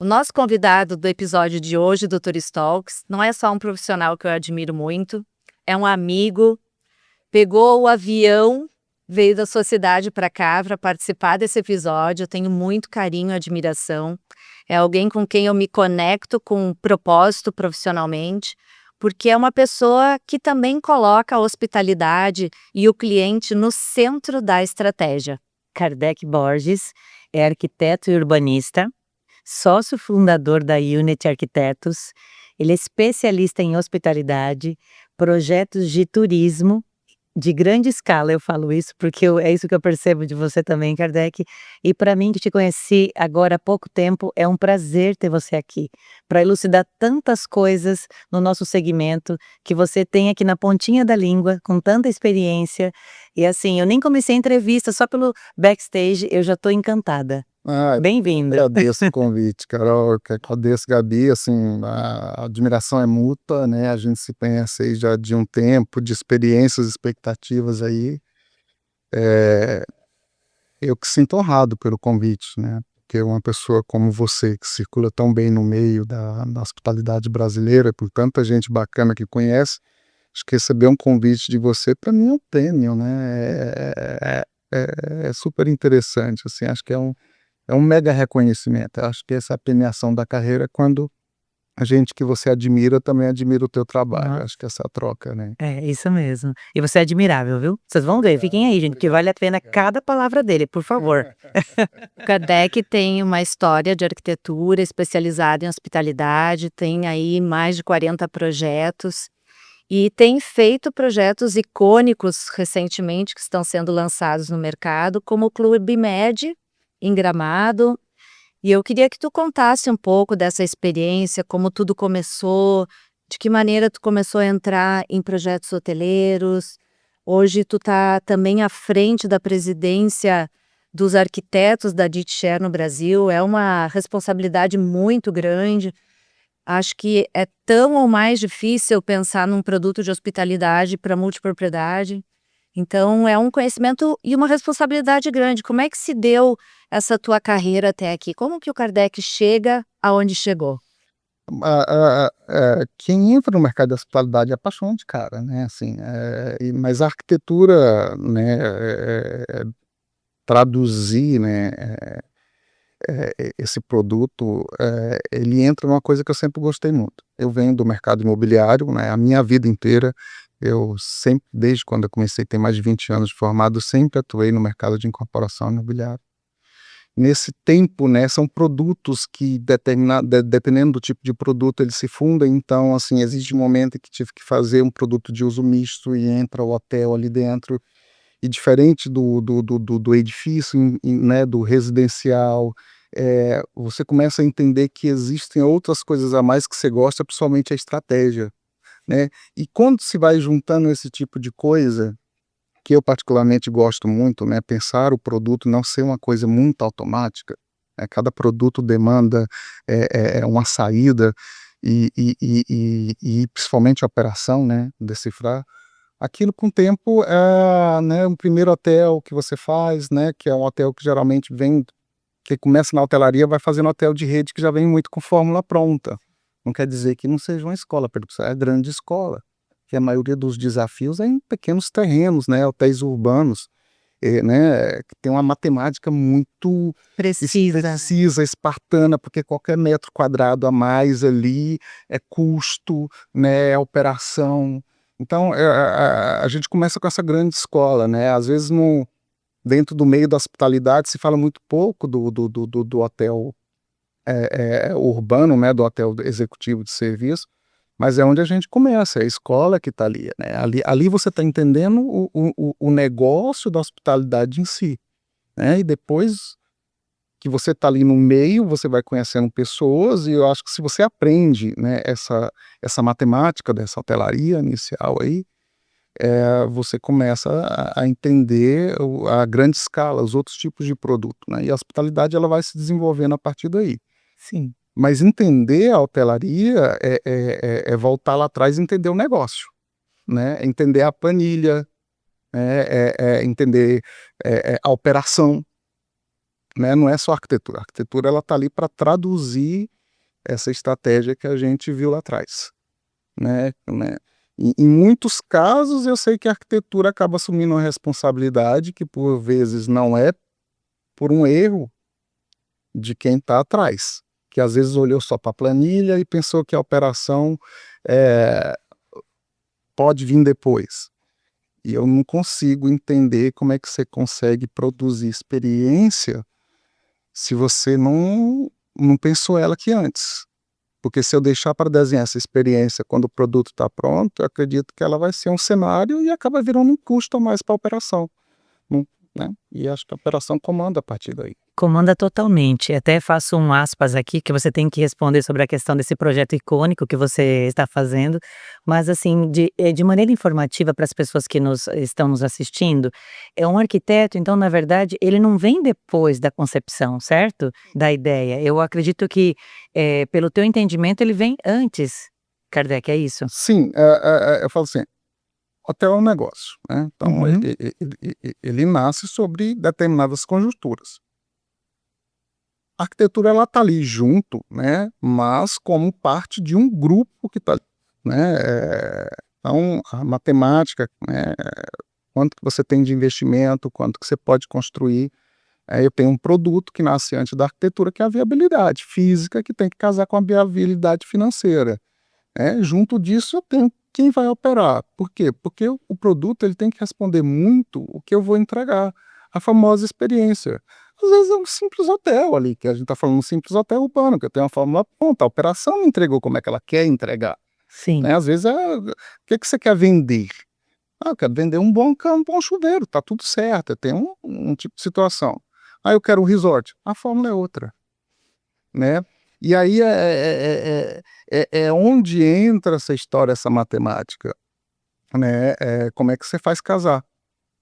O nosso convidado do episódio de hoje do Tourist Talks não é só um profissional que eu admiro muito, é um amigo, pegou o avião, veio da sua cidade para cá para participar desse episódio. Eu tenho muito carinho e admiração. É alguém com quem eu me conecto com um propósito profissionalmente, porque é uma pessoa que também coloca a hospitalidade e o cliente no centro da estratégia. Kardec Borges é arquiteto e urbanista, sócio fundador da Unity Arquitetos. Ele é especialista em hospitalidade, projetos de turismo de grande escala. Eu falo isso porque é isso que eu percebo de você também, Kardec. E para mim, que te conheci agora há pouco tempo, é um prazer ter você aqui para elucidar tantas coisas no nosso segmento que você tem aqui na pontinha da língua, com tanta experiência. E assim, eu nem comecei a entrevista, só pelo backstage eu já estou encantada. Bem-vindo. Agradeço o convite, Carol, que agradeço, Gabi, assim, a admiração é mútua, né, a gente se conhece aí já de um tempo, de experiências, expectativas aí, eu que sinto honrado pelo convite, né, porque uma pessoa como você, que circula tão bem no meio da hospitalidade brasileira, por tanta gente bacana que conhece, acho que receber um convite de você, para mim é um prêmio, né, é super interessante, assim, acho que é um mega reconhecimento. Eu acho que essa premiação da carreira é quando a gente que você admira também admira o teu trabalho. Acho que essa troca, né? É, isso mesmo. E você é admirável, viu? Vocês vão ver, fiquem aí, gente, que vale a pena cada palavra dele, por favor. O Kardec tem uma história de arquitetura especializada em hospitalidade, tem aí mais de 40 projetos e tem feito projetos icônicos recentemente que estão sendo lançados no mercado, como o Clube Med, em Gramado. E eu queria que tu contasse um pouco dessa experiência, como tudo começou, de que maneira tu começou a entrar em projetos hoteleiros. Hoje tu tá também à frente da presidência dos arquitetos da DITShare no Brasil. É uma responsabilidade muito grande. Acho que é tão ou mais difícil pensar num produto de hospitalidade para multipropriedade. Então é um conhecimento e uma responsabilidade grande. Como é que se deu essa tua carreira até aqui? Como que o Kardec chega aonde chegou? Quem entra no mercado da hospitalidade é apaixonante, cara, né? Assim, mas a arquitetura, né? Traduzir, né? Esse produto, ele entra numa coisa que eu sempre gostei muito. Eu venho do mercado imobiliário, né? A minha vida inteira, eu sempre, desde quando eu comecei, tem mais de 20 anos de formado, sempre atuei no mercado de incorporação imobiliária. Nesse tempo, né, são produtos que, dependendo do tipo de produto, eles se fundem. Então, assim, existe um momento em que tive que fazer um produto de uso misto e entra o hotel ali dentro. E diferente do edifício, né, do residencial, você começa a entender que existem outras coisas a mais que você gosta, principalmente a estratégia, né? E quando se vai juntando esse tipo de coisa, que eu particularmente gosto muito, né, pensar o produto não ser uma coisa muito automática, né, cada produto demanda uma saída e principalmente a operação, né, decifrar. Aquilo com o tempo né, um primeiro hotel que você faz, né, que é um hotel que geralmente vem, que começa na hotelaria, vai fazendo hotel de rede que já vem muito com fórmula pronta. Não quer dizer que não seja uma escola, porque é grande escola, que a maioria dos desafios é em pequenos terrenos, né, hotéis urbanos, né, que tem uma matemática muito precisa, espartana, porque qualquer metro quadrado a mais ali é custo, né, é operação. Então, a gente começa com essa grande escola, né? Às vezes, dentro do meio da hospitalidade, se fala muito pouco do hotel urbano, né? Do hotel executivo de serviço, mas é onde a gente começa, é a escola que está ali, né? Ali você está entendendo o negócio da hospitalidade em si, né? E depois que você está ali no meio, você vai conhecendo pessoas, e eu acho que se você aprende, né, essa matemática dessa hotelaria inicial aí, você começa a entender a grande escala, os outros tipos de produto, né? E a hospitalidade ela vai se desenvolvendo a partir daí. Sim. Mas entender a hotelaria é voltar lá atrás e entender o negócio, né? Entender a planilha, entender a operação. né? Não é só arquitetura. A arquitetura ela está ali para traduzir essa estratégia que a gente viu lá atrás, né? Em muitos casos eu sei que a arquitetura acaba assumindo uma responsabilidade que por vezes não é por um erro de quem está atrás, que às vezes olhou só para a planilha e pensou que a operação pode vir depois. E eu não consigo entender como é que você consegue produzir experiência se você não pensou ela aqui antes. Porque se eu deixar para desenhar essa experiência quando o produto está pronto, eu acredito que ela vai ser um cenário e acaba virando um custo a mais para a operação, né? E acho que a operação comanda a partir daí. Comanda totalmente. Até faço um aspas aqui, que você tem que responder sobre a questão desse projeto icônico que você está fazendo, mas assim, de maneira informativa para as pessoas que estão nos assistindo, é um arquiteto, então, na verdade, ele não vem depois da concepção, certo? Da ideia. Eu acredito que, pelo teu entendimento, ele vem antes, Kardec, é isso? Sim, eu falo assim, hotel é um negócio, né? Então, Uhum. ele nasce sobre determinadas conjunturas. A arquitetura ela está ali junto, né? Mas como parte de um grupo que está ali, né? Então, a matemática, né? Quanto que você tem de investimento, quanto que você pode construir. Eu tenho um produto que nasce antes da arquitetura, que é a viabilidade física, que tem que casar com a viabilidade financeira. Junto disso, eu tenho quem vai operar. Por quê? Porque o produto ele tem que responder muito o que eu vou entregar, a famosa experiência. Às vezes é um simples hotel ali, que a gente está falando um simples hotel urbano, que eu tenho uma fórmula pronta, a operação me entregou como é que ela quer entregar. Sim. Às vezes o que você quer vender? Eu quero vender um bom chuveiro, tá tudo certo, tem um tipo de situação. Eu quero um resort, a fórmula é outra, né? E aí é onde entra essa história, essa matemática, né? Como é que você faz casar?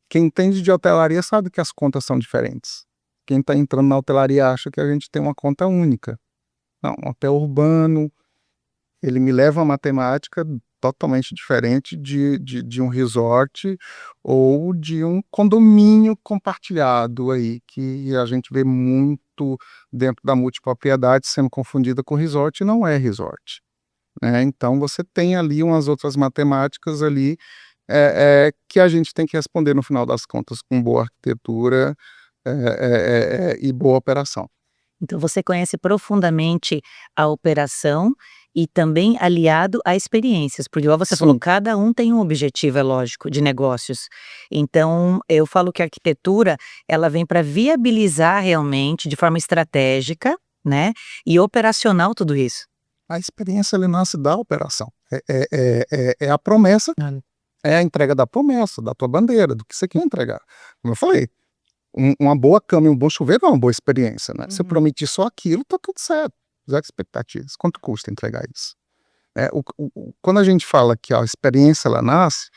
Quem entende de hotelaria sabe que as contas são diferentes. Quem está entrando na hotelaria acha que a gente tem uma conta única. Não, um hotel urbano, ele me leva a matemática totalmente diferente de um resort ou de um condomínio compartilhado aí, que a gente vê muito dentro da multipropriedade sendo confundida com resort, e não é resort, né? Então você tem ali umas outras matemáticas ali que a gente tem que responder no final das contas com boa arquitetura e boa operação. Então você conhece profundamente a operação e também aliado a experiências, porque igual você falou, Sim, cada um tem um objetivo, é lógico, de negócios. Então, eu falo que a arquitetura, ela vem para viabilizar realmente, de forma estratégica, né, e operacional tudo isso. a experiência ele nasce da operação. É a promessa, é a entrega da promessa, da tua bandeira, do que você quer entregar. Como eu falei, uma boa cama e um bom chuveiro é uma boa experiência, né? Se eu prometi só aquilo, tá tudo certo. Zero expectativas. Quanto custa entregar isso? Quando a gente fala que a experiência ela nasce,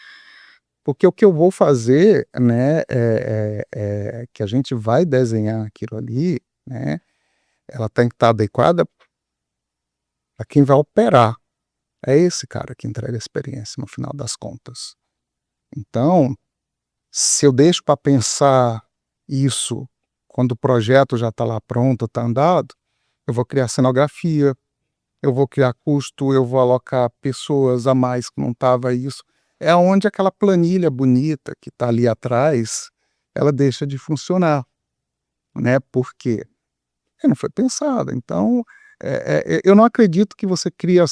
porque o que eu vou fazer, né, que a gente vai desenhar aquilo ali, né, ela tem que estar adequada para quem vai operar. É esse cara que entrega a experiência no final das contas. Então, se eu deixo para pensar isso quando o projeto já está lá pronto, está andado, eu vou criar cenografia, eu vou criar custo, eu vou alocar pessoas a mais que não estava isso. É onde aquela planilha bonita que está ali atrás, ela deixa de funcionar, né? Por quê? Porque não foi pensada. Então, eu não acredito que você cria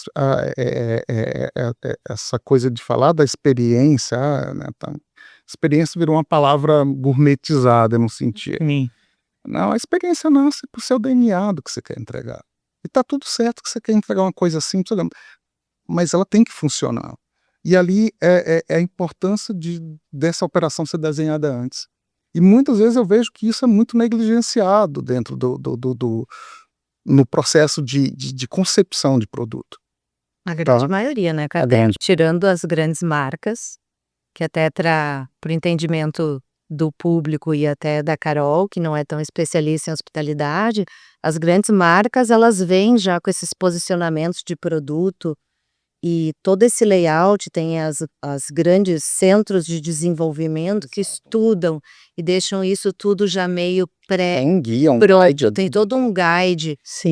essa coisa de falar da experiência, né, tá? Experiência virou uma palavra gourmetizada, eu não senti. Sim. Não, a experiência nasce pro seu DNA do que você quer entregar. E tá tudo certo que você quer entregar uma coisa simples, mas ela tem que funcionar. E ali é a importância dessa operação ser desenhada antes. E muitas vezes eu vejo que isso é muito negligenciado dentro no processo de concepção de produto. A grande Tá? maioria, né, Adendo. tirando as grandes marcas, que até para o entendimento do público e até da Carol, que não é tão especialista em hospitalidade, as grandes marcas elas vêm já com esses posicionamentos de produto E todo esse layout tem as grandes centros de desenvolvimento que estudam e deixam isso tudo já meio Tem guia, pronto. Tem todo um guide Sim.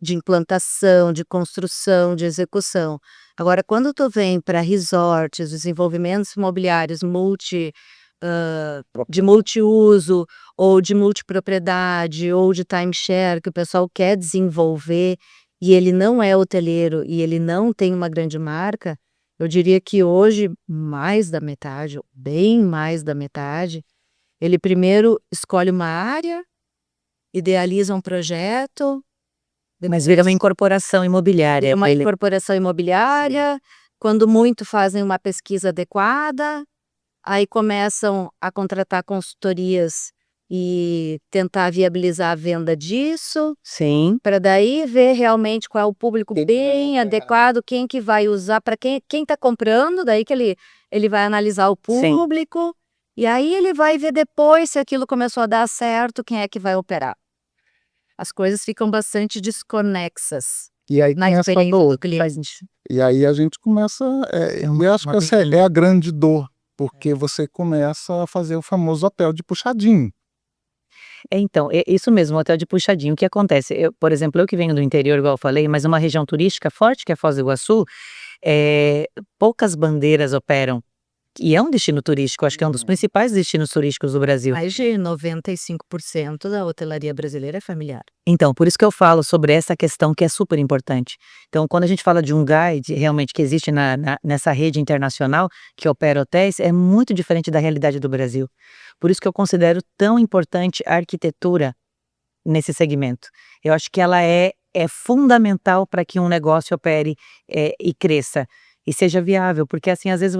de implantação, de construção, de execução. Agora, quando tu vem para resorts, desenvolvimentos imobiliários de multiuso, ou de multipropriedade, ou de timeshare, que o pessoal quer desenvolver, e ele não é hoteleiro e ele não tem uma grande marca, eu diria que hoje mais da metade, ou bem mais da metade, ele primeiro escolhe uma área, idealiza um projeto, Mas vira uma incorporação imobiliária. vira uma Ele incorporação imobiliária, quando muito fazem uma pesquisa adequada, aí começam a contratar consultorias e tentar viabilizar a venda disso, Sim, para daí ver realmente qual é o público Quem que vai bem operar. adequado, quem que vai usar, para quem está comprando, daí que ele vai analisar o Sim. público, e aí ele vai ver depois se aquilo começou a dar certo, quem é que vai operar. As coisas ficam bastante desconexas E aí na começa a experiência dor. do cliente. E aí a gente começa, eu acho que essa é a grande dor, porque você começa a fazer o famoso hotel de puxadinho. Então, isso mesmo, hotel de puxadinho. O que acontece? Por exemplo, eu que venho do interior, igual eu falei, mas uma região turística forte, que é Foz do Iguaçu, poucas bandeiras operam. E é um destino turístico, acho que é um dos principais destinos turísticos do Brasil. Mais de 95% da hotelaria brasileira é familiar. Então, por isso que eu falo sobre essa questão que é super importante. Então, quando a gente fala de um guide realmente que existe nessa rede internacional que opera hotéis, é muito diferente da realidade do Brasil. Por isso que eu considero tão importante a arquitetura nesse segmento. Eu acho que ela é fundamental para que um negócio opere e cresça. E seja viável, porque assim, às vezes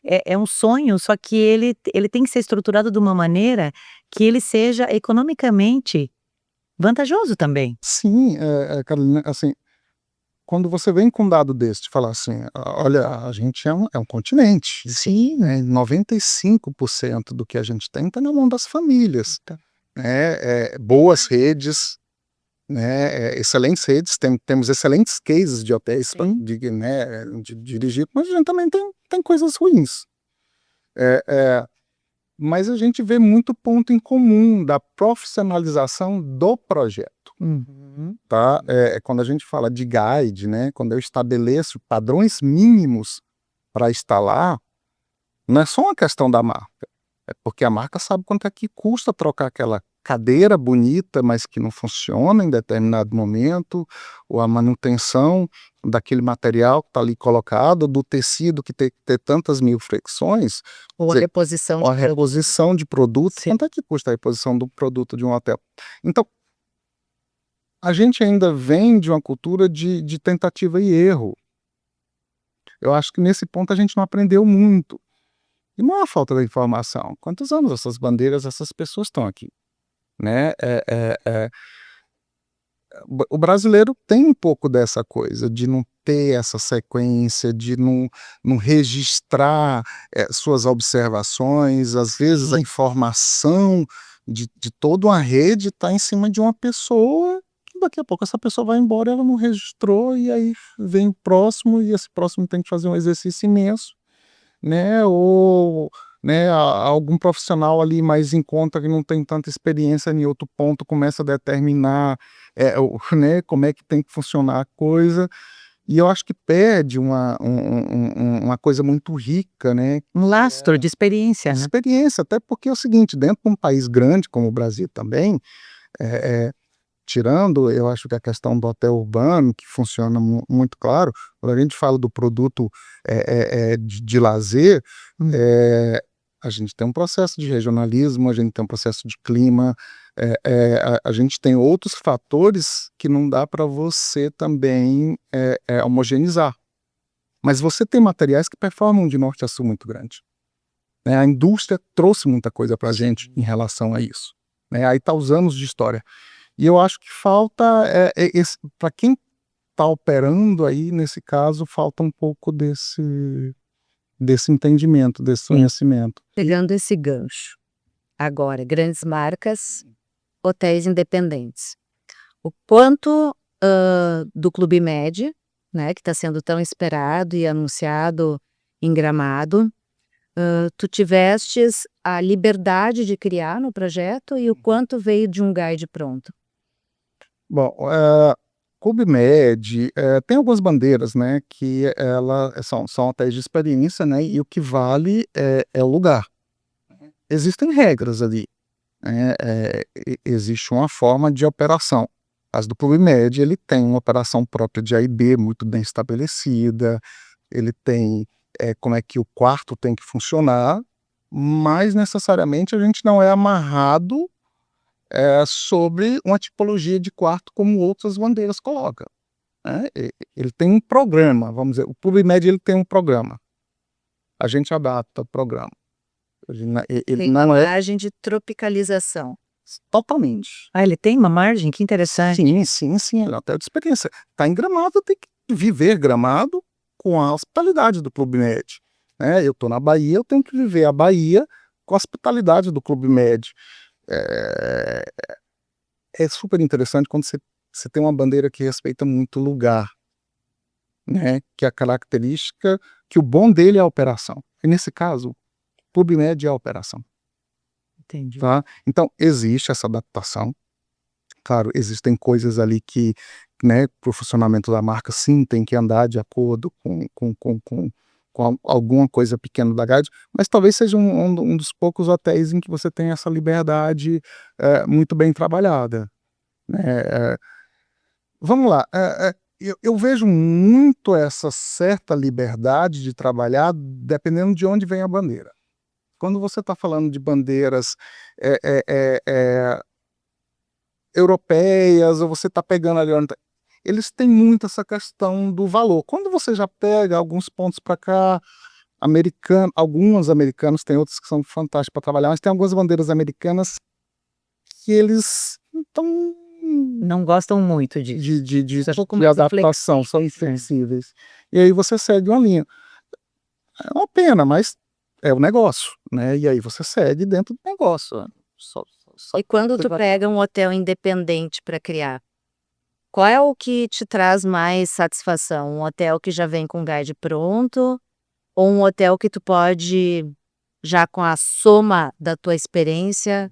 é um sonho, só que ele tem que ser estruturado de uma maneira que ele seja economicamente vantajoso também. Sim, Carolina, assim, quando você vem com um dado desse, falar assim, olha, a gente é um continente. Sim. Né, 95% do que a gente tem está na mão das famílias. Tá. Né, boas redes, né, excelentes redes, temos excelentes cases de hotéis de dirigir, mas a gente também tem coisas ruins. Mas a gente vê muito ponto em comum da profissionalização do projeto. Tá? Quando a gente fala de guide, né, quando eu estabeleço padrões mínimos para instalar, não é só uma questão da marca, é porque a marca sabe quanto é que custa trocar aquela cadeira bonita, mas que não funciona em determinado momento, ou a manutenção daquele material que está ali colocado, do tecido que tem que ter tantas mil flexões, Ou a Dizer, reposição ou a reposição de produto, Sim. quanto é que custa a reposição do produto de um hotel? Então, a gente ainda vem de uma cultura de tentativa e erro. Eu acho que nesse ponto a gente não aprendeu muito. E não é a falta da informação. Quantos anos essas bandeiras, essas pessoas estão aqui? Né? O brasileiro tem um pouco dessa coisa, de não ter essa sequência, de não registrar suas observações. Às vezes a informação de toda uma rede está em cima de uma pessoa, que daqui a pouco essa pessoa vai embora, ela não registrou, e aí vem o próximo, e esse próximo tem que fazer um exercício imenso, né? Ou né, algum profissional ali mais em conta que não tem tanta experiência em outro ponto começa a determinar né, como é que tem que funcionar a coisa, e eu acho que perde uma coisa muito rica, né? Um lastro de experiência, né? Experiência, até porque é o seguinte, dentro de um país grande como o Brasil também, tirando, eu acho que a questão do hotel urbano, que funciona muito claro, quando a gente fala do produto de lazer, a gente tem um processo de regionalismo, a gente tem um processo de clima, a gente tem outros fatores que não dá para você também homogeneizar. Mas você tem materiais que performam de norte a sul muito grande. Né? A indústria trouxe muita coisa para a gente em relação a isso. Né? Aí está os anos de história. E eu acho que falta, para quem está operando aí, nesse caso, falta um pouco desse entendimento, desse conhecimento. Pegando esse gancho. Agora, grandes marcas, hotéis independentes. O quanto do Clube Med né, que está sendo tão esperado e anunciado em Gramado. Tu tivestes a liberdade de criar no projeto e o quanto veio de um guide pronto? Bom, CubMed, tem algumas bandeiras, né, que são hotéis de experiência, né, e o que vale é o lugar. Existem regras ali, né, existe uma forma de operação. As do CubMed, ele tem uma operação própria de A e B muito bem estabelecida, ele tem como é que o quarto tem que funcionar, mas necessariamente a gente não é amarrado sobre uma tipologia de quarto como outras bandeiras colocam, né? Ele tem um programa, vamos dizer, o PubMed ele tem um programa, a gente adapta o programa. Ele Tem uma não é margem de tropicalização. totalmente. Ah, ele tem uma margem? Que interessante. Sim, ele é um hotel de experiência. Está em Gramado, tem que viver Gramado com a hospitalidade do Clube Med, né? Eu estou na Bahia, eu tenho que viver a Bahia com a hospitalidade do Clube Med. É, é super interessante quando você tem uma bandeira que respeita muito o lugar, né? Que é a característica, que o bom dele é a operação. E nesse caso, o PubMed é a operação, Entendi. tá? Então, existe essa adaptação. Claro, existem coisas ali que, né, para o funcionamento da marca, sim, tem que andar de acordo com alguma coisa pequena da grade, mas talvez seja um dos poucos hotéis em que você tem essa liberdade muito bem trabalhada, né? Vamos lá, eu vejo muito essa certa liberdade de trabalhar dependendo de onde vem a bandeira. Quando você está falando de bandeiras europeias, ou você está pegando ali, eles têm muito essa questão do valor. Quando você já pega alguns pontos para cá, alguns americanos, tem outros que são fantásticos para trabalhar, mas tem algumas bandeiras americanas que eles estão Não gostam muito disso. de Um pouco de mais adaptação, são flexíveis, né? inflexíveis. E aí você segue uma linha. É uma pena, mas é o negócio, né? E aí você segue dentro do negócio. E quando tu pega um hotel independente para criar, qual é o que te traz mais satisfação? Um hotel que já vem com guide pronto ou um hotel que tu pode, já com a soma da tua experiência,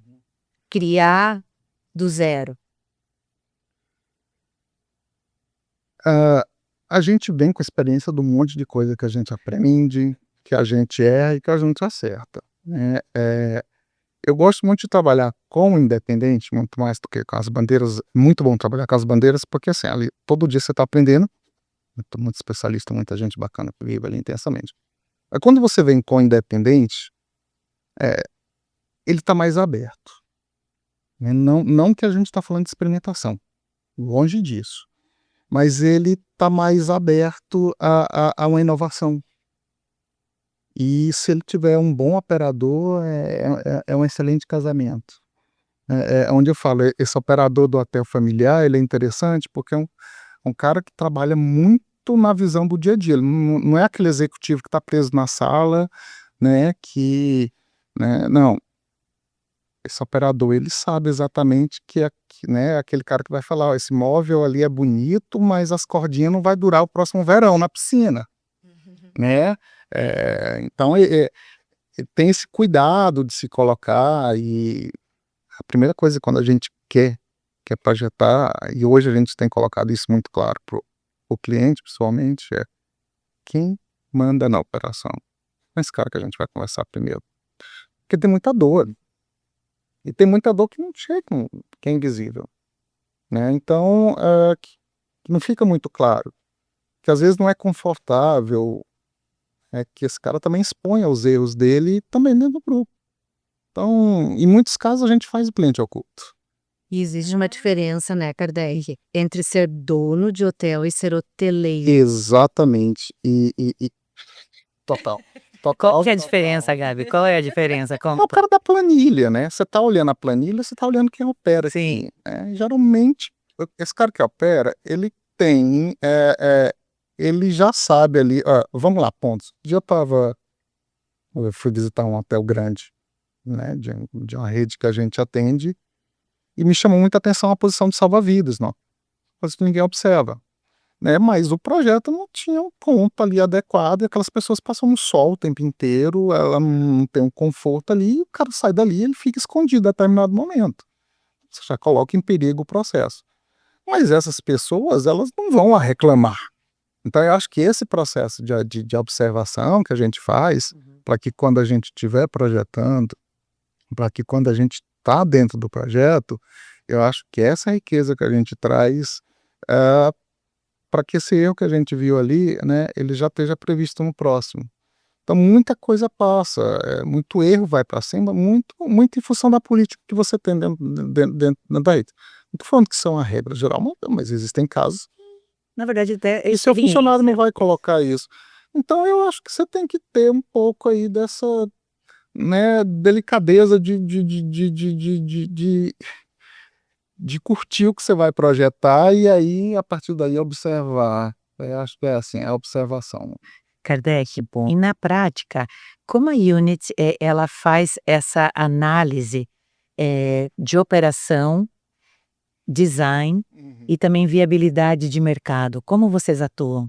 criar do zero? Ah, a gente vem com a experiência de um monte de coisa que a gente aprende, que a gente erra e que a gente acerta, né? Eu gosto muito de trabalhar com o independente, muito mais do que com as bandeiras. Muito bom trabalhar com as bandeiras, porque assim, ali, todo dia você está aprendendo. Muito especialista, muita gente bacana que vive ali intensamente. Aí quando você vem com o independente, ele está mais aberto, né? Não que a gente está falando de experimentação, longe disso. Mas ele está mais aberto a uma inovação. E se ele tiver um bom operador, é um excelente casamento. É onde eu falo, esse operador do hotel familiar, ele é interessante porque é um cara que trabalha muito na visão do dia a dia. Ele não é aquele executivo que está preso na sala, né, não. Esse operador, ele sabe exatamente né, aquele cara que vai falar: "Ó, esse móvel ali é bonito, mas as cordinhas não vai durar o próximo verão na piscina", né. Então, tem esse cuidado de se colocar. E a primeira coisa quando a gente quer projetar, e hoje a gente tem colocado isso muito claro para o cliente, pessoalmente, quem manda na operação. É esse cara que a gente vai conversar primeiro. Porque tem muita dor, e tem muita dor que não chega, que é invisível, né. Então, que não fica muito claro, que às vezes não é confortável, que esse cara também exponha os erros dele também dentro do grupo. Então, em muitos casos a gente faz o cliente oculto. E existe uma diferença, né, Kardec, entre ser dono de hotel e ser hoteleiro. Exatamente. Total. Qual que é a diferença, Gabi? Qual é a diferença? É o cara da planilha, né, você tá olhando a planilha, você tá olhando quem opera Sim. aqui, né. Geralmente, esse cara que opera, ele tem, ele já sabe ali, vamos lá, pontos. Um dia eu fui visitar um hotel grande, né, de uma rede que a gente atende, e me chamou muita atenção a posição de salva-vidas, não, coisa que ninguém observa. né, mas o projeto não tinha um ponto ali adequado e aquelas pessoas passam no sol o tempo inteiro, ela não tem um conforto ali, e o cara sai dali, ele fica escondido a determinado momento. Você já coloca em perigo o processo. Mas essas pessoas, elas não vão a reclamar. Então eu acho que esse processo de observação que a gente faz, para que quando a gente estiver projetando, para que quando a gente está dentro do projeto, eu acho que essa riqueza que a gente traz, para que esse erro que a gente viu ali, né, ele já esteja previsto no próximo. Então muita coisa passa, muito erro vai para cima, muito em função da política que você tem dentro da rede. Não estou falando que são a regra geral, mas existem casos Na verdade, até e seu funcionário não vai colocar isso. Então eu acho que você tem que ter um pouco aí dessa, né, delicadeza de curtir o que você vai projetar e aí, a partir daí, observar. Eu acho que é assim, é a observação. Kardec, bom. E na prática, como a Unity, ela faz essa análise, de operação, design e também viabilidade de mercado? Como vocês atuam?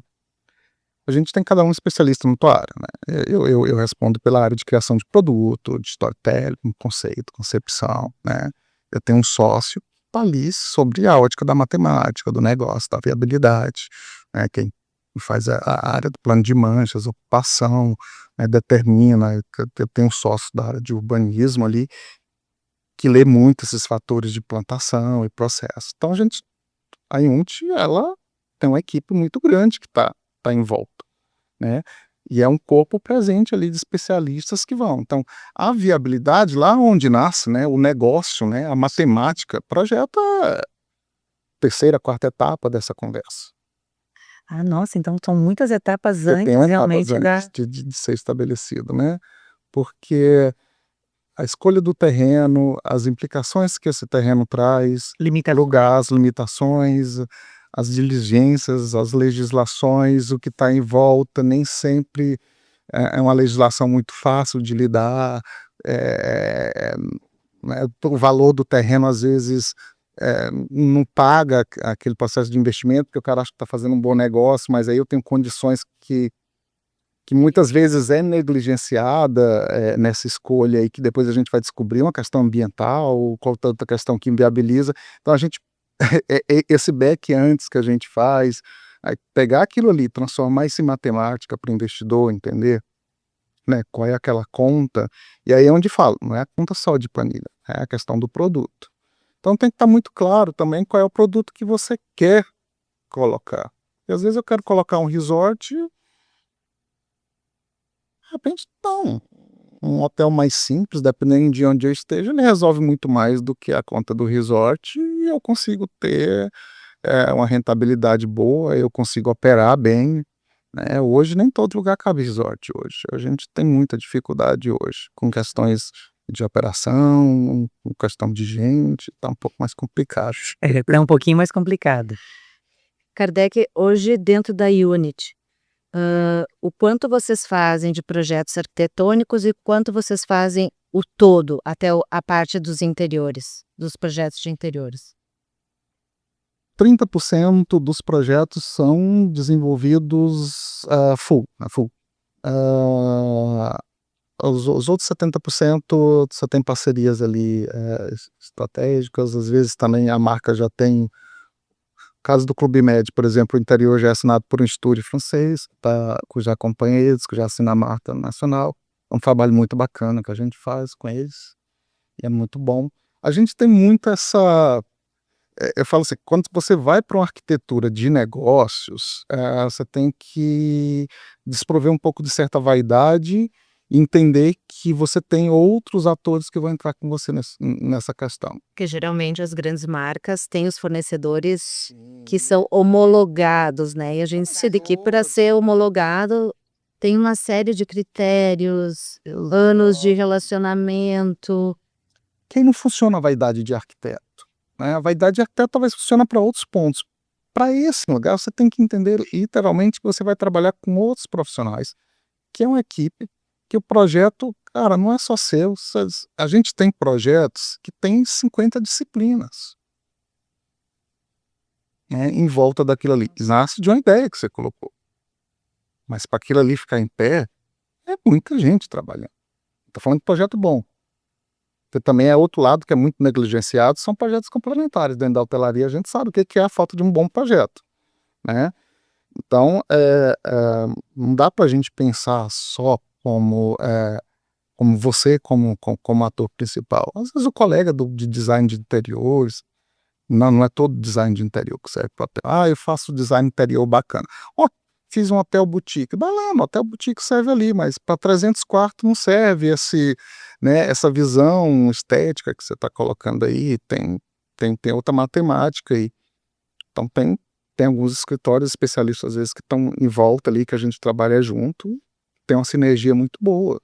A gente tem cada um especialista na tua área, né? Eu respondo pela área de criação de produto, de storytelling, conceito, concepção, né? Eu tenho um sócio que está ali sobre a ótica da matemática, do negócio, da viabilidade, né? Quem faz a área do plano de manchas, ocupação, né? Determina. Eu tenho um sócio da área de urbanismo ali, que lê muito esses fatores de plantação e processo. Então a Iunti, ela tem uma equipe muito grande que tá em volta, né? E é um corpo presente ali de especialistas que vão. Então, a viabilidade, lá onde nasce, né, o negócio, né, a matemática, projeta a terceira, quarta etapa dessa conversa. Ah, nossa, então são muitas etapas Porque tem antes etapas realmente da antes de ser estabelecido, né? Porque a escolha do terreno, as implicações que esse terreno traz, limitação. lugar, as limitações, as diligências, as legislações, o que está em volta, nem sempre é uma legislação muito fácil de lidar, né, o valor do terreno às vezes não paga aquele processo de investimento, porque o cara acha que está fazendo um bom negócio, mas aí eu tenho condições que muitas vezes é negligenciada nessa escolha e que depois a gente vai descobrir uma questão ambiental, qual tanta questão que inviabiliza. Então a gente, esse back antes que a gente faz, aí pegar aquilo ali, transformar isso em matemática para o investidor entender, né, qual é aquela conta, e aí é onde falo, não é a conta só de planilha, é a questão do produto. Então tem que estar muito claro também qual é o produto que você quer colocar. E às vezes eu quero colocar um resort, de repente não. Um hotel mais simples, dependendo de onde eu esteja, ele resolve muito mais do que a conta do resort e eu consigo ter uma rentabilidade boa, eu consigo operar bem, né? Hoje nem todo lugar cabe resort hoje. A gente tem muita dificuldade hoje com questões de operação, com questão de gente, tá um pouco mais complicado. É um pouquinho mais complicado. Kardec, hoje dentro da Unity, o quanto vocês fazem de projetos arquitetônicos e quanto vocês fazem o todo, até a parte dos interiores, dos projetos de interiores? 30% dos projetos são desenvolvidos full, full. Os outros 70% você tem parcerias ali estratégicas, às vezes também a marca já tem. Caso do Clube Med, por exemplo, o interior já é assinado por um estúdio francês, cuja acompanha eles, que já assina a marca nacional. É um trabalho muito bacana que a gente faz com eles, e é muito bom. A gente tem muito essa. Eu falo assim, quando você vai para uma arquitetura de negócios, você tem que desprover um pouco de certa vaidade e entender que você tem outros atores que vão entrar com você nessa questão. Porque geralmente as grandes marcas têm os fornecedores que são homologados, né? E a gente sabe que para ser homologado tem uma série de critérios, anos de relacionamento. Que aí não funciona a vaidade de arquiteto, né? A vaidade de arquiteto talvez funcione para outros pontos. Para esse lugar, você tem que entender literalmente que você vai trabalhar com outros profissionais, que é uma equipe, que o projeto, cara, não é só seu. A gente tem projetos que tem 50 disciplinas. né, em volta daquilo ali. Nasce de uma ideia que você colocou. Mas para aquilo ali ficar em pé, é muita gente trabalhando. Estou falando de projeto bom. Porque também é outro lado que é muito negligenciado, são projetos complementares. Dentro da hotelaria a gente sabe o que é a falta de um bom projeto, né? Então, não dá para a gente pensar só como você, como ator principal. Às vezes o colega de design de interiores, não é todo design de interior que serve para hotel. Eu faço design interior bacana. Ó, fiz um hotel boutique. Beleza, hotel boutique serve ali, mas para 300 quartos não serve né, essa visão estética que você está colocando aí. Tem outra matemática aí. Então tem alguns escritórios especialistas, às vezes, que estão em volta ali, que a gente trabalha junto. Tem uma sinergia muito boa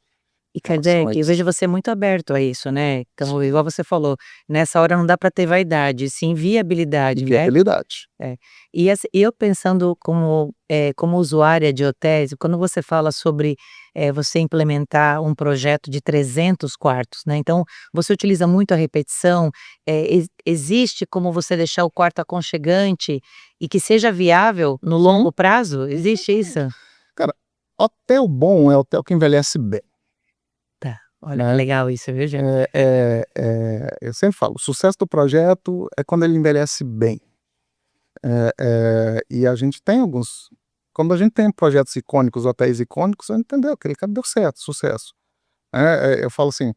E em relação Kardec, a eu isso. vejo você muito aberto a isso, né. Então, igual você falou, nessa hora não dá para ter vaidade, sim viabilidade, né. Viabilidade. É. E assim, eu pensando como usuária de hotéis, quando você fala sobre, você implementar um projeto de 300 quartos, né, então você utiliza muito a repetição, existe como você deixar o quarto aconchegante e que seja viável no longo prazo? Existe isso? Cara, hotel bom é hotel que envelhece bem, Tá, olha que né. legal isso, viu gente. Eu sempre falo, o sucesso do projeto é quando ele envelhece bem. E a gente tem alguns quando a gente tem projetos icônicos, hotéis icônicos, a gente entendeu, aquele cara deu certo, sucesso. Eu falo assim: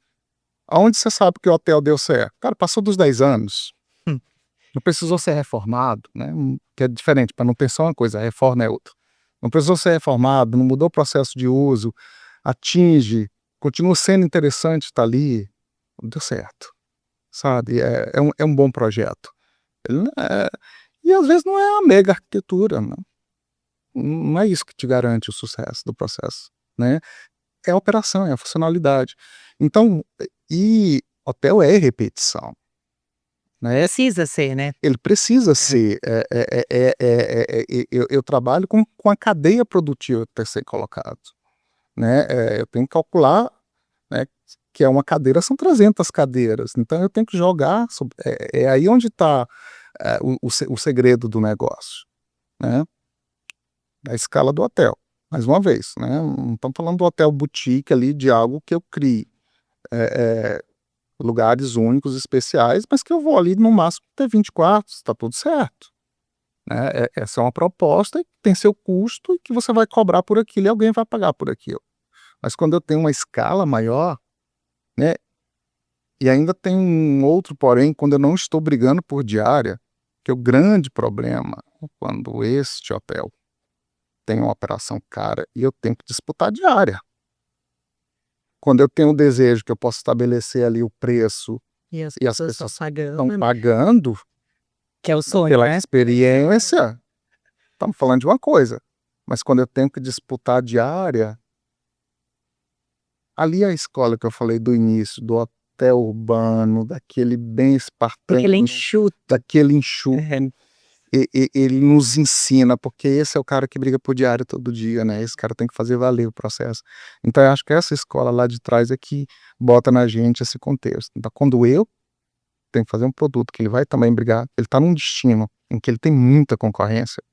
"Aonde você sabe que o hotel deu certo?". Cara, passou dos 10 anos, Hum. não precisou ser reformado, né, que é diferente, manutenção é uma coisa, a reforma é outra. Não precisou ser reformado, não mudou o processo de uso, continua sendo interessante estar ali, deu certo, sabe, é um bom projeto. Ele não é e às vezes não é a mega arquitetura, não é isso que te garante o sucesso do processo, né, é a operação, é a funcionalidade. Então, e hotel é repetição, né, Precisa ser, né. ele precisa ser, eu trabalho com a cadeia produtiva que tem que ser colocado, né, eu tenho que calcular, né, que é uma cadeira, são 300 cadeiras, então eu tenho que jogar é aí onde está, o segredo do negócio, né, a escala do hotel. Mais uma vez, né, não estamos falando do hotel boutique ali, de algo que eu crie, lugares únicos, especiais, mas que eu vou ali no máximo ter 20 quartos, está tudo certo, né, essa é uma proposta que tem seu custo e que você vai cobrar por aquilo e alguém vai pagar por aquilo. Mas quando eu tenho uma escala maior, né, e ainda tem um outro porém, quando eu não estou brigando por diária, que é o grande problema quando este hotel tem uma operação cara e eu tenho que disputar diária. Quando eu tenho um desejo que eu posso estabelecer ali o preço E as e as pessoas estão pessoas estão pagando, pagando que é o sonho, pela né. experiência, estamos falando de uma coisa. Mas quando eu tenho que disputar diária, ali é a escola que eu falei do início, do hotel urbano, daquele bem Porque ele é espartano, enxuto. daquele enxuto. Ele nos ensina, porque esse é o cara que briga por diário todo dia, né, esse cara tem que fazer valer o processo. Então eu acho que essa escola lá de trás é que bota na gente esse contexto. Então quando eu tenho que fazer um produto que ele vai também brigar, ele está num destino em que ele tem muita concorrência,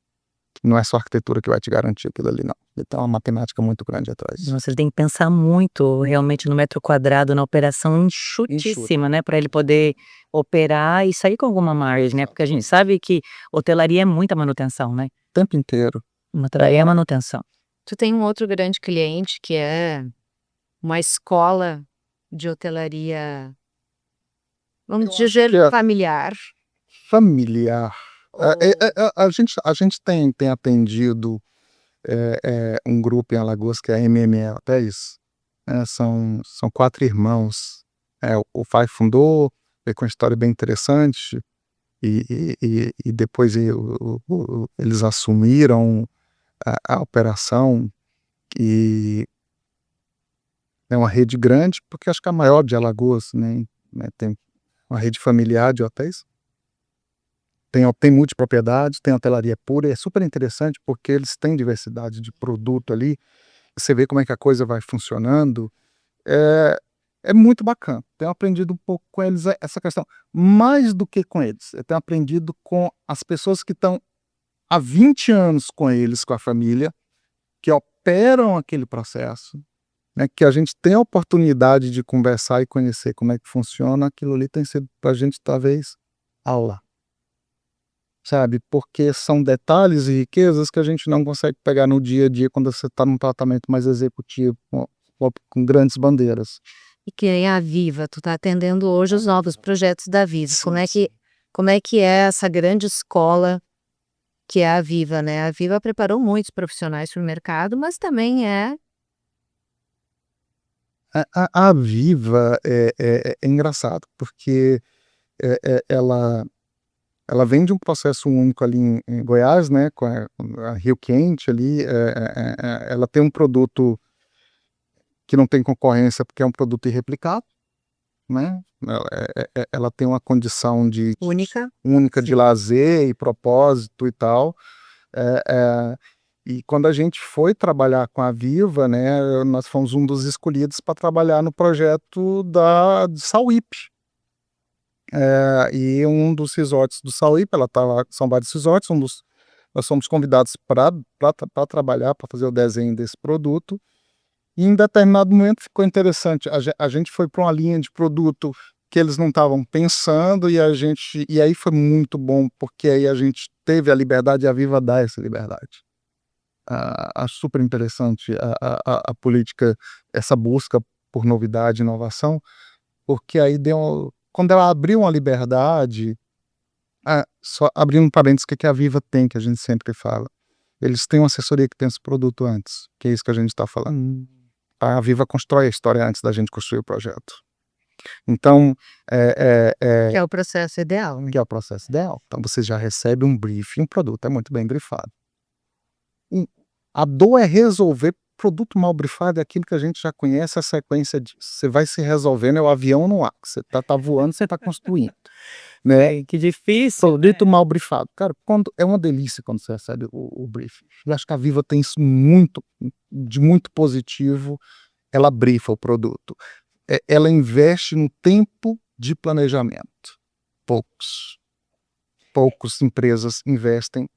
não é só a arquitetura que vai te garantir aquilo ali não, ele tem uma matemática muito grande atrás. Nossa, ele tem que pensar muito realmente no metro quadrado, na operação Enxuto. enxutíssima, né, para ele poder operar e sair com alguma margem, né, porque a gente sabe que hotelaria é muita manutenção, né. O tempo inteiro. Hotelaria é manutenção. Tu tem um outro grande cliente que é uma escola de hotelaria, vamos Eu acho dizer, que é familiar. familiar. Ou A gente tem atendido um grupo em Alagoas que é a MME Hotéis, né, são 4 irmãos. O pai fundou, veio com uma história bem interessante, e depois eles assumiram a operação, e é uma rede grande, porque acho que é a maior de Alagoas, né, tem uma rede familiar de hotéis. Tem multipropriedade, tem hotelaria pura, e é super interessante porque eles têm diversidade de produto ali, você vê como é que a coisa vai funcionando. é muito bacana. Tenho aprendido um pouco com eles essa questão. Mais do que com eles, eu tenho aprendido com as pessoas que estão há 20 anos com eles, com a família, que operam aquele processo, né, que a gente tem a oportunidade de conversar e conhecer como é que funciona. Aquilo ali tem sido para a gente, talvez, aula. Sabe? Porque são detalhes e riquezas que a gente não consegue pegar no dia a dia quando você está num tratamento mais executivo, com grandes bandeiras. E que nem a Viva, tu tá atendendo hoje os novos projetos da Viva. Como é que é essa grande escola que é a Viva, né? A Viva preparou muitos profissionais para o mercado, mas também é A Viva é engraçado, porque ela vem de um processo único ali em Goiás, né, com a Rio Quente ali. Ela tem um produto que não tem concorrência porque é um produto irreplicável, né? Ela tem uma condição única de lazer e propósito e tal. É, é, e quando a gente foi trabalhar com a Viva, né, nós fomos um dos escolhidos para trabalhar no projeto da Sauípe. E um dos resorts do Sauípe, são vários resorts, nós fomos convidados para trabalhar, para fazer o desenho desse produto. E em determinado momento ficou interessante. A gente foi para uma linha de produto que eles não estavam pensando, e aí foi muito bom, porque aí a gente teve a liberdade, e a Viva dá essa liberdade. Acho super interessante a política, essa busca por novidade e inovação, porque aí quando ela abriu uma liberdade, só abrindo um parênteses, o que a Viva tem, que a gente sempre fala. Eles têm uma assessoria que tem esse produto antes, que é isso que a gente está falando. A Viva constrói a história antes da gente construir o projeto. Então, que é o processo ideal, né? que é o processo ideal. Então, você já recebe um briefing, um produto é muito bem brifado. A dor é resolver. Produto mal brifado é aquilo que a gente já conhece, a sequência disso. Você vai se resolvendo, é o avião no ar. Você tá voando, você tá construindo. Né? Que difícil. Produto mal brifado. Cara, é uma delícia quando você recebe o briefing. Eu acho que a Viva tem isso muito positivo. Ela brifa o produto. Ela investe no tempo de planejamento. Poucas empresas investem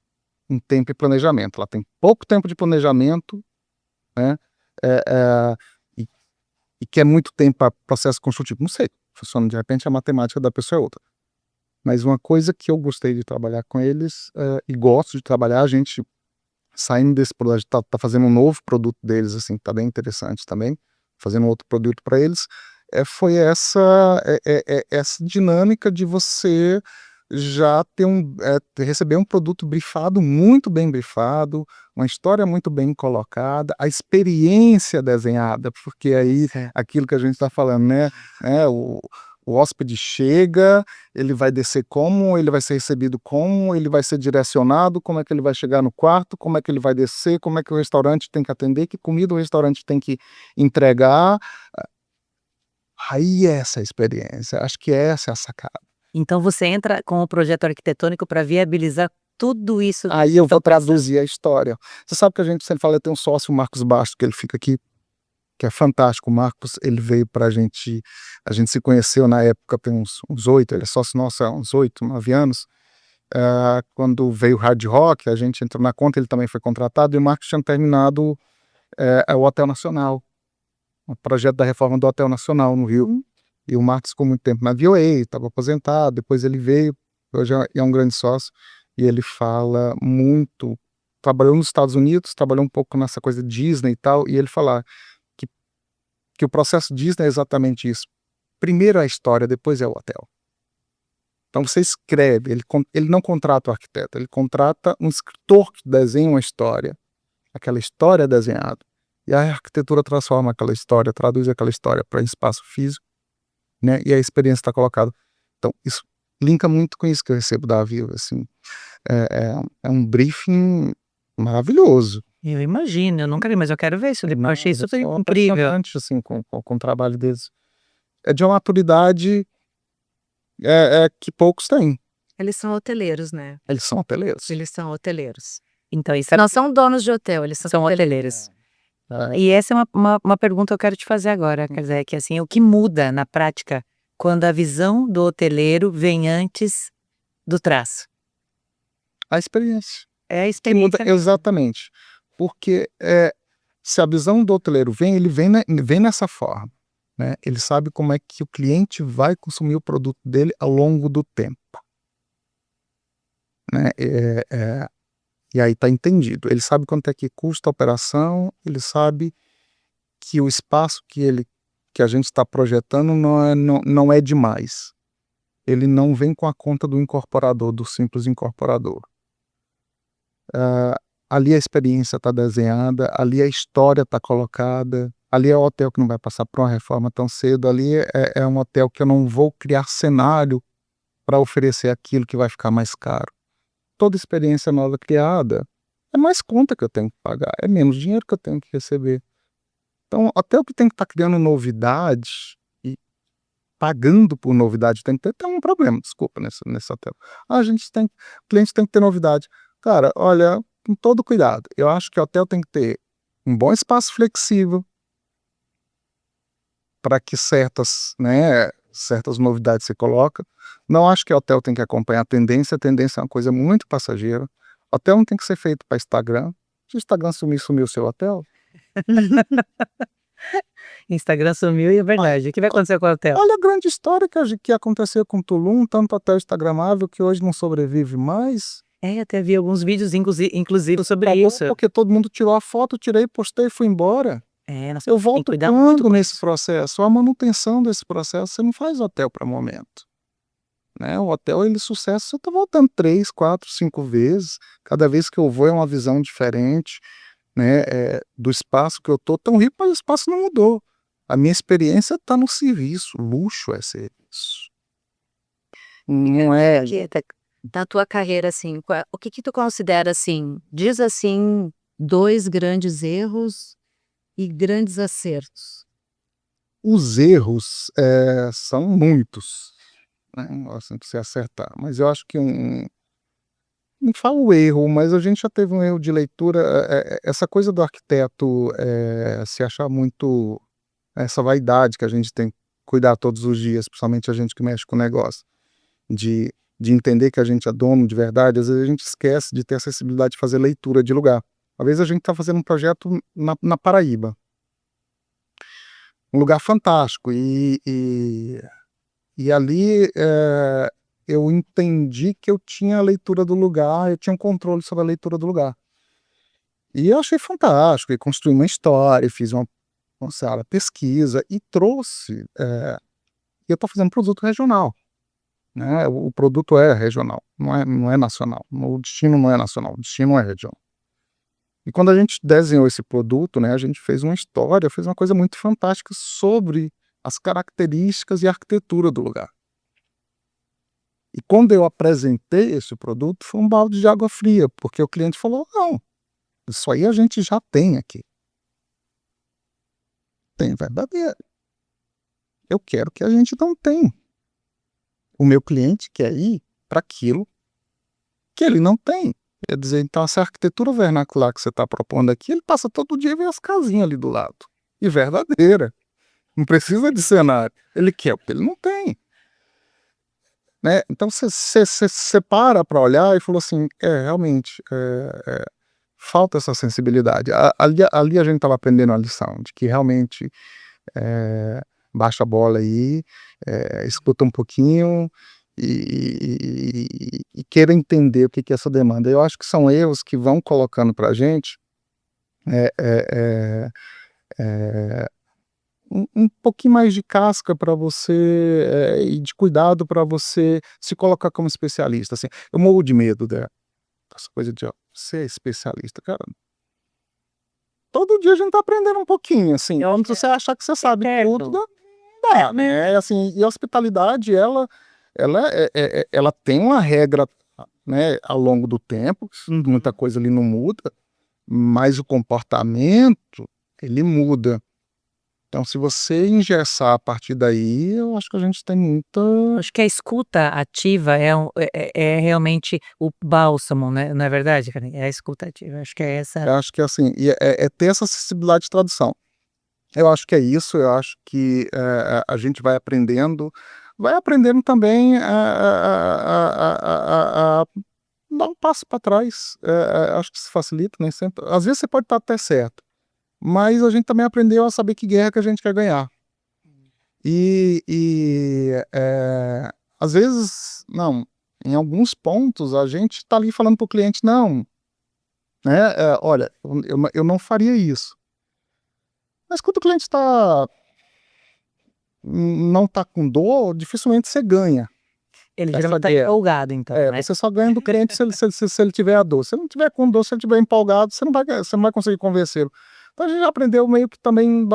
em tempo e planejamento. Ela tem pouco tempo de planejamento, né? E quer muito tempo para processo construtivo. Não sei, funciona, de repente a matemática da pessoa é outra. Mas uma coisa que eu gostei de trabalhar com eles, e gosto de trabalhar, a gente saindo desse produto, a gente tá fazendo um novo produto deles, assim, tá bem interessante também, fazendo um outro produto para eles, foi essa dinâmica de você já receber um produto brifado, muito bem brifado, uma história muito bem colocada, a experiência desenhada, porque aí aquilo que a gente está falando, né, o hóspede chega, ele vai descer como, ele vai ser recebido como, ele vai ser direcionado, como é que ele vai chegar no quarto, como é que ele vai descer, como é que o restaurante tem que atender, que comida o restaurante tem que entregar. Aí essa é a experiência, acho que essa é a sacada. Então você entra com o projeto arquitetônico para viabilizar tudo isso. Aí eu vou traduzir a história. Você sabe que a gente sempre fala, eu tenho um sócio, o Marcos Bastos, que ele fica aqui, que é fantástico. O Marcos, ele veio pra gente, a gente se conheceu na época, tem uns 8, ele é sócio nosso há uns 8, 9 anos. Quando veio o Hard Rock, a gente entrou na conta, ele também foi contratado, e o Marcos tinha terminado o Hotel Nacional, o projeto da reforma do Hotel Nacional no Rio. E o Marcos ficou muito tempo na VOA, estava aposentado, depois ele veio, hoje é um grande sócio, e ele fala muito, trabalhou nos Estados Unidos, trabalhou um pouco nessa coisa de Disney e tal, e ele fala que o processo Disney é exatamente isso. Primeiro é a história, depois é o hotel. Então você escreve, ele não contrata o arquiteto, ele contrata um escritor que desenha uma história, aquela história é desenhada, e a arquitetura transforma aquela história, traduz aquela história para espaço físico, né? E a experiência está colocada. Então isso linka muito com isso que eu recebo da Viva, assim. É um briefing maravilhoso. Eu imagino, eu nunca vi, mas eu quero ver isso. Eu achei super incrível. Impressionante, assim, com o trabalho deles. É de uma maturidade que poucos têm. Eles são hoteleiros, né? Eles são hoteleiros. Eles são hoteleiros. Então isso Não são donos de hotel, eles são são hoteleiros. E essa é uma pergunta que eu quero te fazer agora, quer dizer, que assim, o que muda na prática quando a visão do hoteleiro vem antes do traço? A experiência. É a Que muda experiência mesmo. exatamente. Porque, se a visão do hoteleiro vem, ele vem nessa forma, né, ele sabe como é que o cliente vai consumir o produto dele ao longo do tempo, né, e aí está entendido. Ele sabe quanto é que custa a operação, ele sabe que o espaço que a gente está projetando não é demais. Ele não vem com a conta do incorporador, do simples incorporador. Ali a experiência está desenhada, ali a história está colocada, ali é o hotel que não vai passar por uma reforma tão cedo, ali é um hotel que eu não vou criar cenário para oferecer aquilo que vai ficar mais caro. Toda experiência nova criada é mais conta que eu tenho que pagar, é menos dinheiro que eu tenho que receber. Então, hotel que tem que estar criando novidades e pagando por novidade tem que ter um problema, desculpa, nesse hotel. O cliente tem que ter novidade. Cara, olha, com todo cuidado, eu acho que o hotel tem que ter um bom espaço flexível para que certas novidades se colocam. Não acho que o hotel tem que acompanhar a tendência é uma coisa muito passageira. Hotel não tem que ser feito para Instagram. Se o Instagram sumiu o seu hotel, Instagram sumiu e é verdade. O que vai acontecer com o hotel? olha a grande história que aconteceu com Tulum, tanto hotel instagramável que hoje não sobrevive mais. Até vi alguns vídeos, inclusive, sobre Acabou isso. porque todo mundo tirou a foto, tirei, postei e fui embora. Nós Eu tem que volto cuidar muito quando com nesse isso. processo? A manutenção desse processo, você não faz hotel para momento, né? O hotel, ele sucesso, eu tô voltando 3, 4, 5 vezes. Cada vez que eu vou é uma visão diferente, né, do espaço que eu tô. Tão rico, mas o espaço não mudou. A minha experiência está no serviço. Luxo é serviço. Não é. Da tua carreira, assim, o que tu considera, assim, diz assim, 2 grandes erros e grandes acertos? Os erros são muitos, né? Assim, pra você acertar. Mas eu acho que não falo erro, mas a gente já teve um erro de leitura. Essa coisa do arquiteto se achar muito. Essa vaidade que a gente tem que cuidar todos os dias, principalmente a gente que mexe com o negócio, de entender que a gente é dono de verdade, às vezes a gente esquece de ter a acessibilidade de fazer leitura de lugar. Às vezes a gente está fazendo um projeto na Paraíba, um lugar fantástico, e ali eu entendi que eu tinha a leitura do lugar, eu tinha um controle sobre a leitura do lugar. E eu achei fantástico, e construí uma história, fiz uma pesquisa e trouxe. E eu estou fazendo produto regional, né? O produto é regional, não é nacional. O destino não é nacional, o destino é regional. E quando a gente desenhou esse produto, né, a gente fez uma história, fez uma coisa muito fantástica sobre as características e a arquitetura do lugar. E quando eu apresentei esse produto, foi um balde de água fria, porque o cliente falou: não, isso aí a gente já tem aqui. Tem verdadeiro. Eu quero que a gente não tenha. O meu cliente quer ir para aquilo que ele não tem. Quer dizer, então essa arquitetura vernacular que você está propondo aqui, ele passa todo dia e vê as casinhas ali do lado. E verdadeira. Não precisa de cenário. Ele quer o que ele não tem. Né? Então você para olhar e falou assim, realmente, falta essa sensibilidade. Ali a gente estava aprendendo a lição, de que realmente baixa a bola aí, escuta um pouquinho e queira entender o que é essa demanda. Eu acho que são erros que vão colocando para a gente um pouquinho mais de casca para você e de cuidado para você se colocar como especialista. Assim, eu morro de medo dessa coisa de ser especialista, cara. Todo dia a gente tá aprendendo um pouquinho, assim. Quando você achar que você sabe tudo, não dá, né? Assim, e a hospitalidade, ela tem uma regra, né, ao longo do tempo, muita coisa ali não muda, mas o comportamento, ele muda. Então, se você engessar a partir daí, eu acho que a gente tem muita. Acho que a escuta ativa é realmente o bálsamo, né, não é verdade, Karen? É a escuta ativa, acho que é essa. Eu acho que assim, é ter essa acessibilidade de tradução. Eu acho que é isso, eu acho que a gente vai aprendendo também a dar um passo para trás. Acho que isso facilita, nem sempre. Às vezes você pode estar até certo, mas a gente também aprendeu a saber que guerra que a gente quer ganhar. Às vezes, não, em alguns pontos a gente está ali falando para o cliente, não, né, olha, eu não faria isso. Mas quando o cliente não está com dor, dificilmente você ganha. Ele Essa geralmente tá guerra. empolgado então, né? Você só ganha do cliente se ele tiver a dor. Se ele não tiver com dor, se ele estiver empolgado, você não vai conseguir convencê-lo. Então a gente aprendeu meio que também,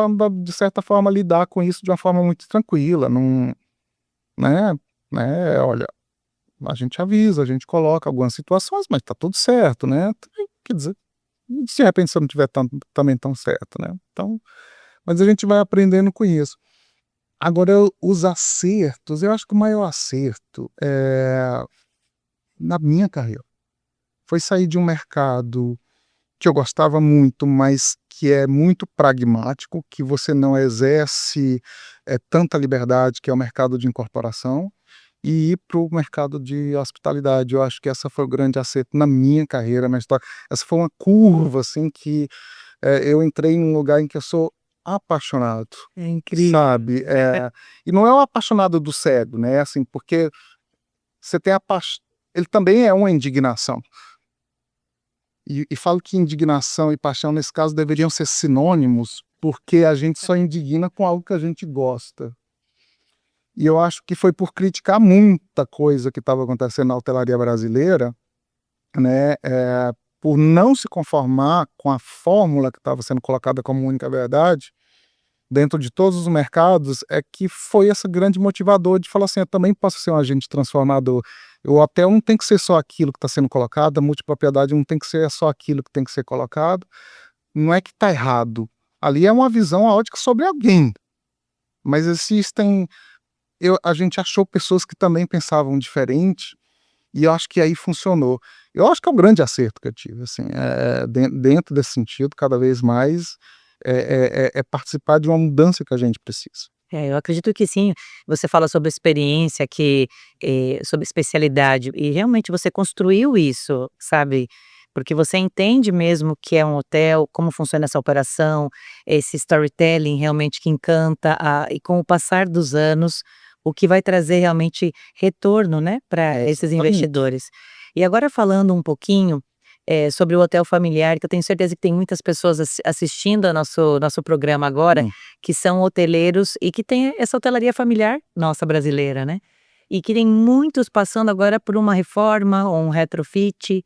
de certa forma, lidar com isso de uma forma muito tranquila. Não, olha, a gente avisa, a gente coloca algumas situações, mas tá tudo certo, né? Quer dizer, se de repente você não tiver também tão certo, né? Então, mas a gente vai aprendendo com isso. Agora, os acertos, eu acho que o maior acerto na minha carreira foi sair de um mercado que eu gostava muito, mas que é muito pragmático, que você não exerce tanta liberdade, que é o mercado de incorporação, e ir para o mercado de hospitalidade. Eu acho que essa foi o grande acerto na minha carreira, na história. Essa foi uma curva assim que eu entrei em um lugar em que eu sou apaixonado, É incrível. sabe? E não é o apaixonado do cego, né? Assim, porque você tem ele também é uma indignação. E falo que indignação e paixão, nesse caso, deveriam ser sinônimos, porque a gente só indigna com algo que a gente gosta. E eu acho que foi por criticar muita coisa que estava acontecendo na hotelaria brasileira, né, por não se conformar com a fórmula que estava sendo colocada como única verdade, dentro de todos os mercados, é que foi esse grande motivador de falar assim, eu também posso ser um agente transformador. O hotel não tem que ser só aquilo que está sendo colocado, a multipropriedade não tem que ser só aquilo que tem que ser colocado. Não é que está errado. Ali é uma visão ótica sobre alguém. Mas existem... a gente achou pessoas que também pensavam diferente, e eu acho que aí funcionou. Eu acho que é um grande acerto que eu tive, assim, dentro desse sentido, cada vez mais, participar de uma mudança que a gente precisa. Eu acredito que sim. Você fala sobre experiência, sobre especialidade, e realmente você construiu isso, sabe? Porque você entende mesmo que é um hotel, como funciona essa operação, esse storytelling realmente que encanta, e com o passar dos anos, o que vai trazer realmente retorno, né, para esses Exatamente. investidores. E agora falando um pouquinho sobre o hotel familiar, que eu tenho certeza que tem muitas pessoas assistindo ao nosso programa agora, que são hoteleiros e que tem essa hotelaria familiar nossa brasileira, né? E que tem muitos passando agora por uma reforma ou um retrofit.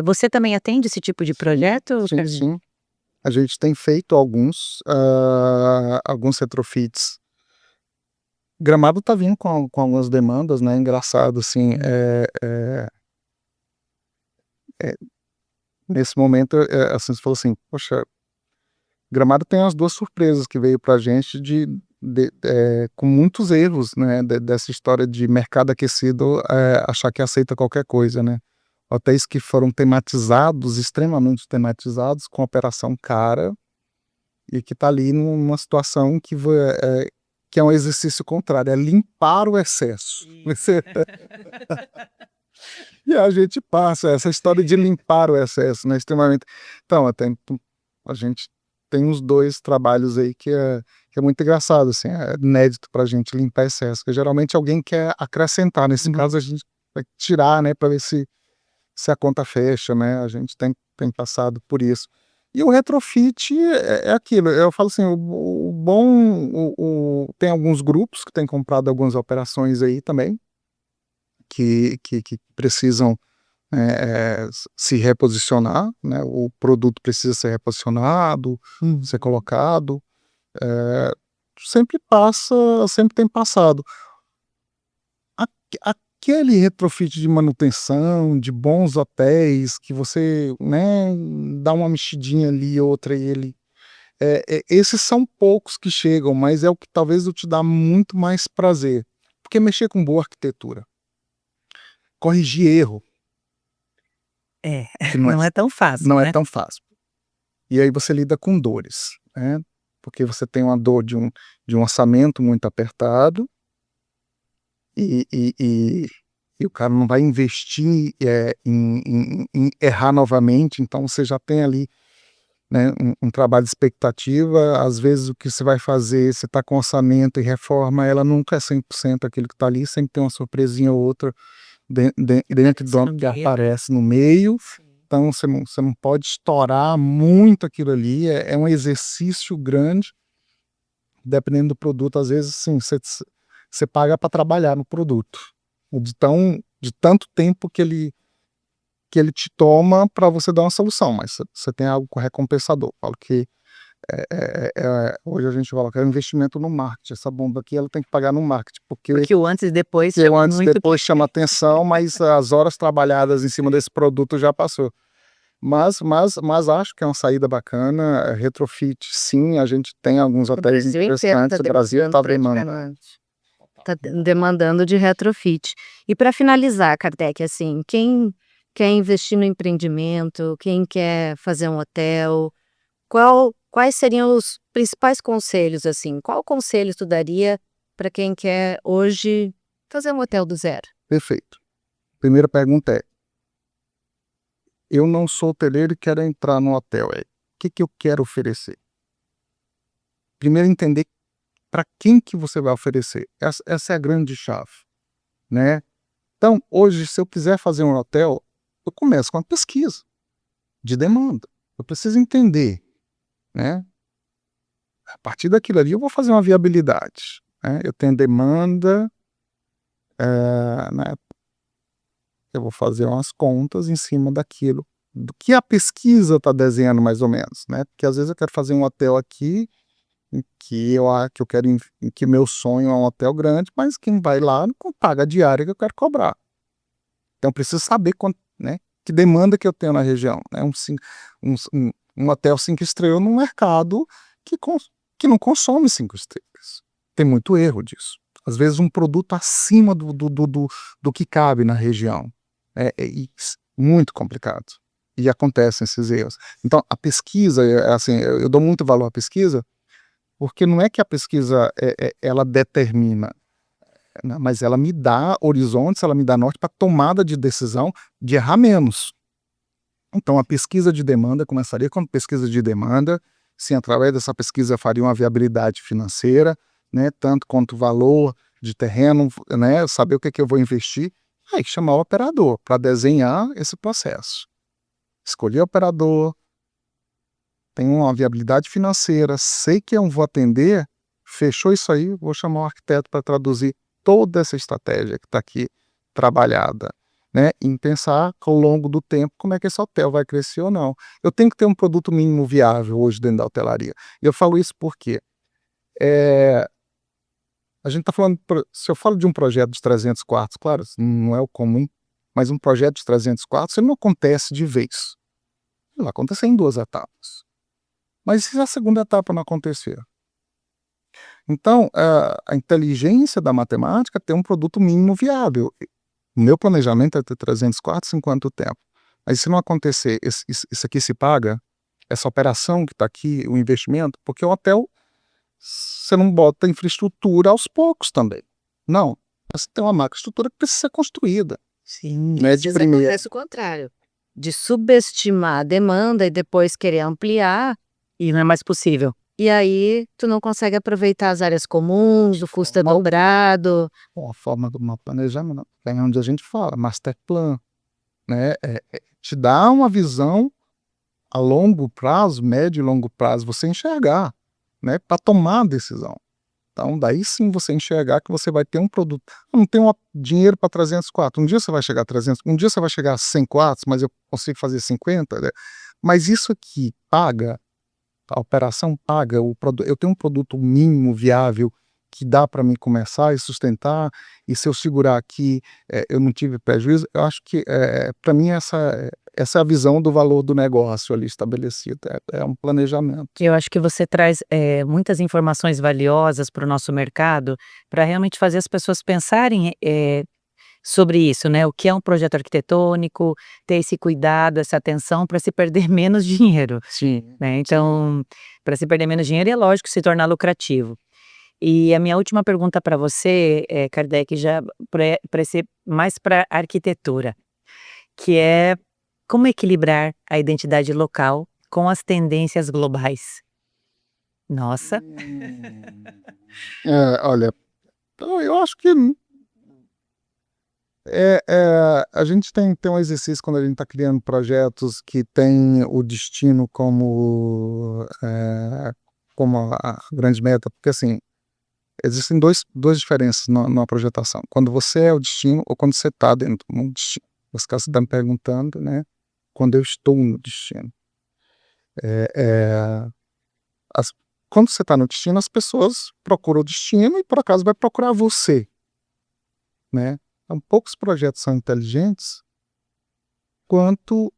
Você também atende esse tipo de projeto, Sim, Carlinhos? sim. A gente tem feito alguns retrofits. Gramado tá vindo com algumas demandas, né? Engraçado, assim, nesse momento, assim, você falou assim, poxa, Gramado tem as duas surpresas que veio pra gente com muitos erros, né? Dessa história de mercado aquecido, achar que aceita qualquer coisa, né? Hotéis que foram tematizados, extremamente tematizados, com operação cara, e que tá ali numa situação que é um exercício contrário, é limpar o excesso. E a gente passa essa história de limpar o excesso, né, extremamente. Então, até a gente tem uns dois trabalhos aí que é muito engraçado, assim, é inédito pra gente limpar excesso, porque geralmente alguém quer acrescentar, nesse caso a gente vai tirar, né, para ver se a conta fecha, né, a gente tem passado por isso. E o retrofit é aquilo, eu falo assim, o bom, tem alguns grupos que têm comprado algumas operações aí também, que precisam se reposicionar, né? O produto precisa ser reposicionado, ser colocado, é, sempre tem passado. Aquele retrofit de manutenção, de bons hotéis, que você, né, dá uma mexidinha ali, outra, e Esses são poucos que chegam, mas é o que talvez te dá muito mais prazer. Porque mexer com boa arquitetura, corrigir erro, que Não é tão fácil, não é né? tão fácil. E aí você lida com dores, né? Porque você tem uma dor de um orçamento muito apertado e o cara não vai investir em errar novamente, então você já tem ali, né, um trabalho de expectativa. Às vezes o que você vai fazer, você está com orçamento e reforma, ela nunca é 100% aquilo que está ali, sempre tem uma surpresinha ou outra dentro do que aparece no meio. Então você não pode estourar muito aquilo ali, é um exercício grande, dependendo do produto. Às vezes, sim, você paga para trabalhar no produto, de tanto tempo que ele te toma para você dar uma solução, mas você tem algo recompensador. Falo que hoje a gente fala que é um investimento no marketing. Essa bomba aqui ela tem que pagar no marketing, Porque o antes e depois o chama antes e muito. depois chama atenção, mas as horas trabalhadas em cima desse produto já passou. Mas acho que é uma saída bacana. Retrofit, sim, a gente tem alguns hotéis interessantes. O Brasil está demandando. Está demandando de retrofit. E para finalizar, Kardec, assim, quem quer investir no empreendimento, quem quer fazer um hotel, quais seriam os principais conselhos, assim? Qual conselho tu daria para quem quer hoje fazer um hotel do zero? Perfeito. Primeira pergunta é: eu não sou hoteleiro e quero entrar no hotel. O que eu quero oferecer? Primeiro, entender para quem que você vai oferecer. Essa é a grande chave, né? Então, hoje, se eu quiser fazer um hotel, eu começo com uma pesquisa de demanda. Eu preciso entender, né? A partir daquilo ali, eu vou fazer uma viabilidade, né? Eu tenho demanda, né? Eu vou fazer umas contas em cima daquilo, do que a pesquisa está desenhando mais ou menos, né? Porque às vezes eu quero fazer um hotel aqui, que eu quero, em que meu sonho é um hotel grande, mas quem vai lá não paga a diária que eu quero cobrar. Então eu preciso saber quanto, né, que demanda que eu tenho na região, né? Um hotel 5 estrelas no mercado que não consome 5 estrelas. Tem muito erro disso. Às vezes um produto acima do que cabe na região. Muito complicado. E acontecem esses erros. Então a pesquisa, assim, eu dou muito valor à pesquisa, porque não é que a pesquisa ela determina, né, mas ela me dá horizontes, ela me dá norte para tomada de decisão de errar menos. Então a pesquisa de demanda começaria com pesquisa de demanda, sim, através dessa pesquisa eu faria uma viabilidade financeira, né, tanto quanto o valor de terreno, né, saber o que eu vou investir, aí chamar o operador para desenhar esse processo. Escolher o operador, tem uma viabilidade financeira, sei que eu vou atender, fechou isso aí, vou chamar o arquiteto para traduzir toda essa estratégia que está aqui trabalhada, né? Em pensar ao longo do tempo como é que esse hotel vai crescer ou não. Eu tenho que ter um produto mínimo viável hoje dentro da hotelaria. E eu falo isso porque a gente está falando, se eu falo de um projeto de 300 quartos, claro, não é o comum, mas um projeto de 300 quartos, ele não acontece de vez. Ele vai acontecer em 2 etapas. Mas e se a segunda etapa não acontecer? Então, a inteligência da matemática tem um produto mínimo viável. O meu planejamento é ter 300 quartos em quanto tempo? Mas se não acontecer, isso aqui se paga? Essa operação que está aqui, o investimento? Porque o hotel, você não bota infraestrutura aos poucos também. Não. Você tem uma macroestrutura que precisa ser construída. Sim. Não é Às de vezes primeira. acontece o contrário, de subestimar a demanda e depois querer ampliar, E não é mais possível. e aí tu não consegue aproveitar as áreas comuns, o custo é dobrado. Bom, a forma do mapa planejamento, é onde a gente fala, master plan, né? Te dá uma visão a longo prazo, médio e longo prazo, você enxergar, né? Para tomar a decisão. Então, daí sim você enxergar que você vai ter um produto. Eu não tenho dinheiro para 300 quartos. Um dia você vai chegar a 300, um dia você vai chegar a 100 quartos, mas eu consigo fazer 50, né? Mas isso aqui paga, a operação paga, eu tenho um produto mínimo viável que dá para mim começar e sustentar, e se eu segurar aqui, eu não tive prejuízo. Eu acho que, para mim, essa é a visão do valor do negócio ali estabelecido, é um planejamento. Eu acho que você traz, muitas informações valiosas para o nosso mercado, para realmente fazer as pessoas pensarem, sobre isso, né, o que é um projeto arquitetônico, ter esse cuidado, essa atenção para se perder menos dinheiro, Sim. né, então, para se perder menos dinheiro, é lógico se tornar lucrativo. E a minha última pergunta para você, Kardec, já para ser mais para arquitetura, que é como equilibrar a identidade local com as tendências globais? Nossa. Olha, então eu acho que a gente tem um exercício quando a gente está criando projetos que tem o destino como a grande meta, porque assim, existem duas diferenças numa projetação. Quando você é o destino ou quando você está dentro do destino. Nesse caso, você está me perguntando, né? Quando eu estou no destino. É, é, as- Quando você está no destino, as pessoas procuram o destino e, por acaso, vai procurar você, né? Então, poucos projetos são inteligentes quanto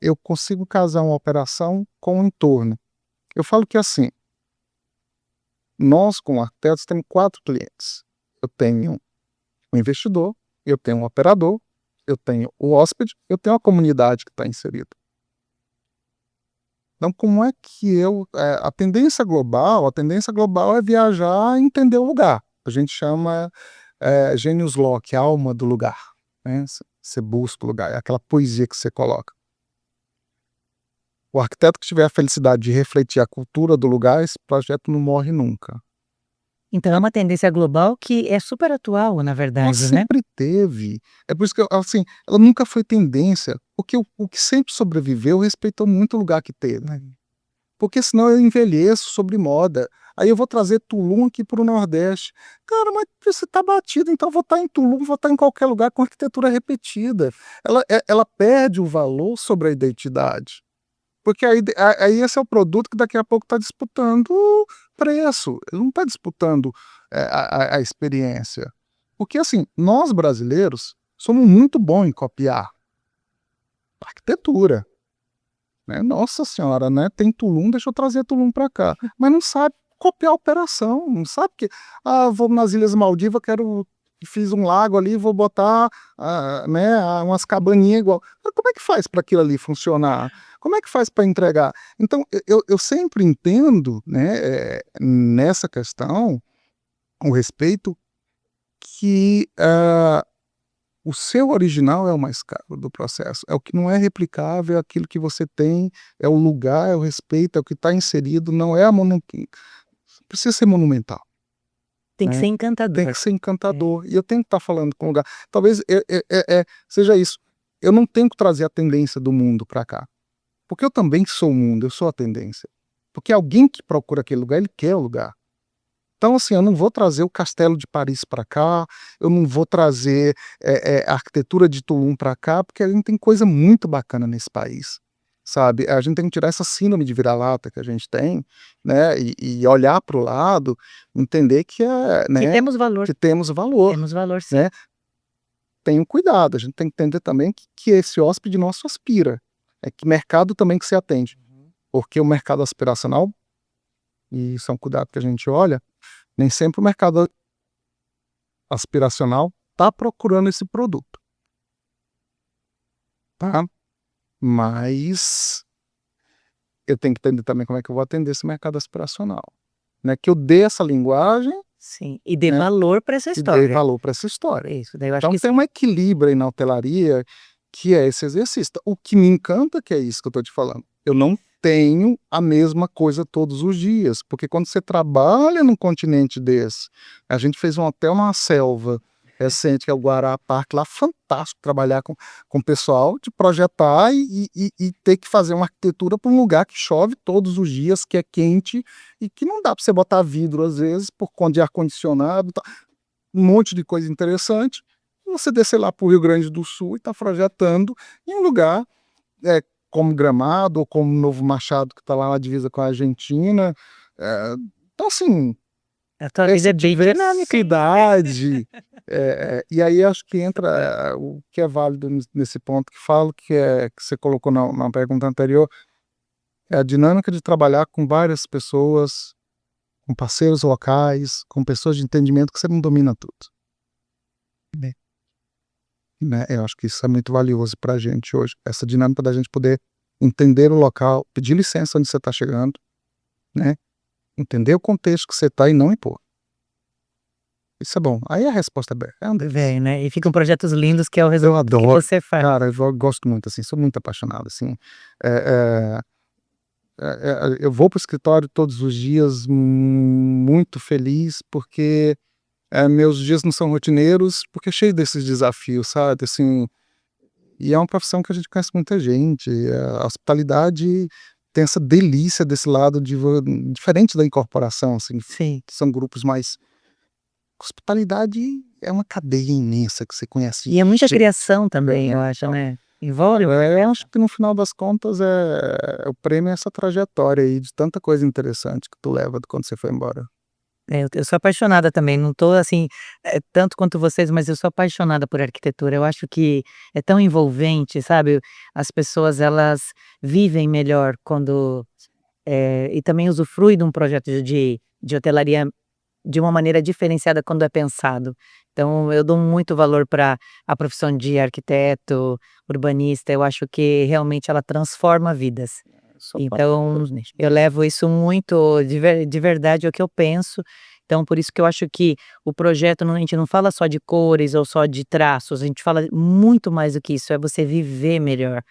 eu consigo casar uma operação com o entorno. Eu falo que, assim, nós, como arquitetos, temos 4 clientes. Eu tenho um investidor, eu tenho um operador, eu tenho o hóspede, eu tenho a comunidade que está inserida. Então, como é que a tendência global é viajar e entender o lugar. A gente chama genius loci, a alma do lugar, né? Você busca o lugar, é aquela poesia que você coloca. O arquiteto que tiver a felicidade de refletir a cultura do lugar, esse projeto não morre nunca. Então é uma tendência global que é super atual, na Ela verdade, né? sempre teve. É por isso que, assim, ela nunca foi tendência, porque o que sempre sobreviveu respeitou muito o lugar que teve. Porque senão eu envelheço sobre moda. Aí eu vou trazer Tulum aqui para o Nordeste. Cara, mas você está batido, então eu vou estar em Tulum, vou estar em qualquer lugar com arquitetura repetida. Ela perde o valor sobre a identidade. Porque aí esse é o produto que daqui a pouco está disputando preço. Ele não está disputando a experiência. Porque, assim, nós brasileiros somos muito bons em copiar arquitetura. Né? Nossa senhora, né? Tem Tulum, deixa eu trazer Tulum para cá. Mas não sabe copiar a operação, não sabe que, vou nas Ilhas Maldivas, fiz um lago ali, vou botar né, umas cabaninhas igual. Mas como é que faz para aquilo ali funcionar? Como é que faz para entregar? Então, eu sempre entendo, né, nessa questão, o respeito que o seu original é o mais caro do processo, é o que não é replicável, é aquilo que você tem, é o lugar, é o respeito, é o que está inserido, não é precisa ser monumental, Tem que né? ser Tem encantador. que ser encantador, e eu tenho que estar falando com o lugar. Talvez seja isso, eu não tenho que trazer a tendência do mundo para cá, porque eu também sou o mundo, eu sou a tendência. Porque alguém que procura aquele lugar, ele quer o lugar. Então, assim, eu não vou trazer o Castelo de Paris para cá, eu não vou trazer a arquitetura de Tulum para cá, porque a gente tem coisa muito bacana nesse país, sabe? A gente tem que tirar essa síndrome de vira-lata que a gente tem, né? E olhar para o lado, entender que Que né, temos valor. que temos valor, Temos valor, sim. né? Tenha cuidado, a gente tem que entender também que esse hóspede nosso aspira, é que mercado também que se atende, porque o mercado aspiracional, e isso é um cuidado que a gente olha, nem sempre o mercado aspiracional está procurando esse produto, tá? Mas eu tenho que entender também como é que eu vou atender esse mercado aspiracional, né? Que eu dê essa linguagem, Sim, e dê né? valor para essa E dê história. valor para essa história. Isso, daí eu acho Então que tem um equilíbrio aí na hotelaria que é esse exercício. O que me encanta que é isso que eu estou te falando. Eu não tenho a mesma coisa todos os dias, porque quando você trabalha num continente desse, a gente fez um hotel numa selva recente, que é o Guará Park, lá fantástico trabalhar com o pessoal, de projetar e ter que fazer uma arquitetura para um lugar que chove todos os dias, que é quente e que não dá para você botar vidro às vezes por conta de ar-condicionado, um monte de coisa interessante. Você descer lá para o Rio Grande do Sul e está projetando em um lugar como Gramado ou como Novo Machado, que está lá na divisa com a Argentina. Então, assim, a tua vida essa é bem dinâmica. diversidade E aí acho que entra o que é válido nesse ponto que falo, que você colocou na pergunta anterior, é a dinâmica de trabalhar com várias pessoas, com parceiros locais, com pessoas de entendimento que você não domina tudo. Né? Eu acho que isso é muito valioso para a gente hoje, essa dinâmica da gente poder entender o local, pedir licença onde você está chegando, né? Entender o contexto que você está e não impor. Isso é bom. Aí a resposta é um deles. Vem, né? E ficam projetos lindos que é o Eu resultado que adoro, você faz. cara, eu gosto muito, assim, sou muito apaixonado, assim. Eu vou para o escritório todos os dias muito feliz, porque meus dias não são rotineiros, porque é cheio desses desafios, sabe? Assim, e é uma profissão que a gente conhece muita gente. A hospitalidade tem essa delícia desse lado diferente da incorporação, assim, Sim. que são grupos mais. Hospitalidade é uma cadeia imensa que você conhece. E é muita gente. criação também, eu acho, né? Envolve. Eu acho que no final das contas o prêmio é essa trajetória aí de tanta coisa interessante que tu leva de quando você foi embora. Eu sou apaixonada também, não tô assim, tanto quanto vocês, mas eu sou apaixonada por arquitetura. Eu acho que é tão envolvente, sabe? As pessoas, elas vivem melhor quando e também usufruem de um projeto de hotelaria de uma maneira diferenciada quando é pensado. Então eu dou muito valor para a profissão de arquiteto, urbanista. Eu acho que realmente ela transforma vidas. Então, eu levo isso muito de verdade, é o que eu penso. Então, por isso que eu acho que o projeto, a gente não fala só de cores ou só de traços, a gente fala muito mais do que isso, é você viver melhor.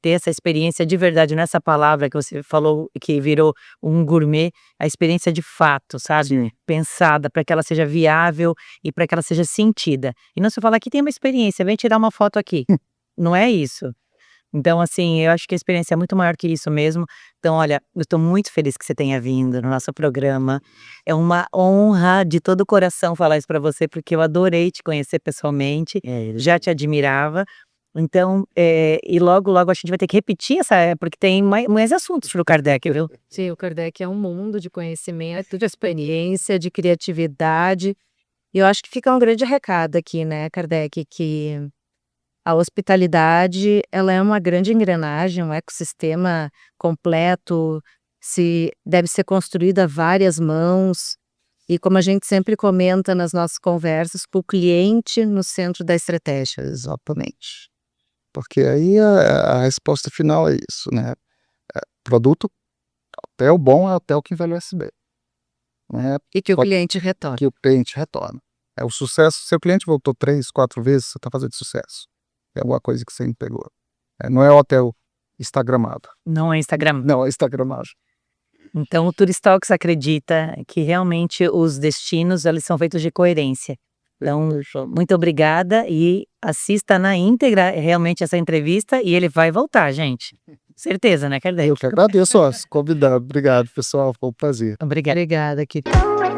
Ter essa experiência de verdade, nessa palavra que você falou, que virou um gourmet, a experiência de fato, sabe? Sim. Pensada para que ela seja viável e para que ela seja sentida. E não se falar aqui tem uma experiência, vem tirar uma foto aqui. Não é isso. Então, assim, eu acho que a experiência é muito maior que isso mesmo. Então, olha, eu estou muito feliz que você tenha vindo no nosso programa. É uma honra de todo o coração falar isso para você, porque eu adorei te conhecer pessoalmente, já te admirava. Então, e logo, logo a gente vai ter que repetir porque tem mais assuntos para o Kardec, viu? Sim, o Kardec é um mundo de conhecimento, de experiência, de criatividade. E eu acho que fica um grande recado aqui, né, Kardec, que a hospitalidade, ela é uma grande engrenagem, um ecossistema completo, deve ser construída a várias mãos. E como a gente sempre comenta nas nossas conversas, para o cliente no centro da estratégia. Exatamente. Porque aí a resposta final é isso, né? Produto, hotel bom é hotel que envelhece bem. Né? E que o cliente retorna. Que o cliente retorna. É o sucesso. Seu cliente voltou 3, 4 vezes, você está fazendo sucesso. É alguma coisa que você entregou. Não é hotel instagramado. Não é Instagram. Não, é instagramagem. Então, o Turistalks acredita que realmente os destinos, eles são feitos de coerência. Então, muito obrigada e assista na íntegra realmente essa entrevista e ele vai voltar, gente. Certeza, né, Kardec? Eu que agradeço, convidado. Obrigado, pessoal. Foi um prazer. Obrigada. Obrigada, querida.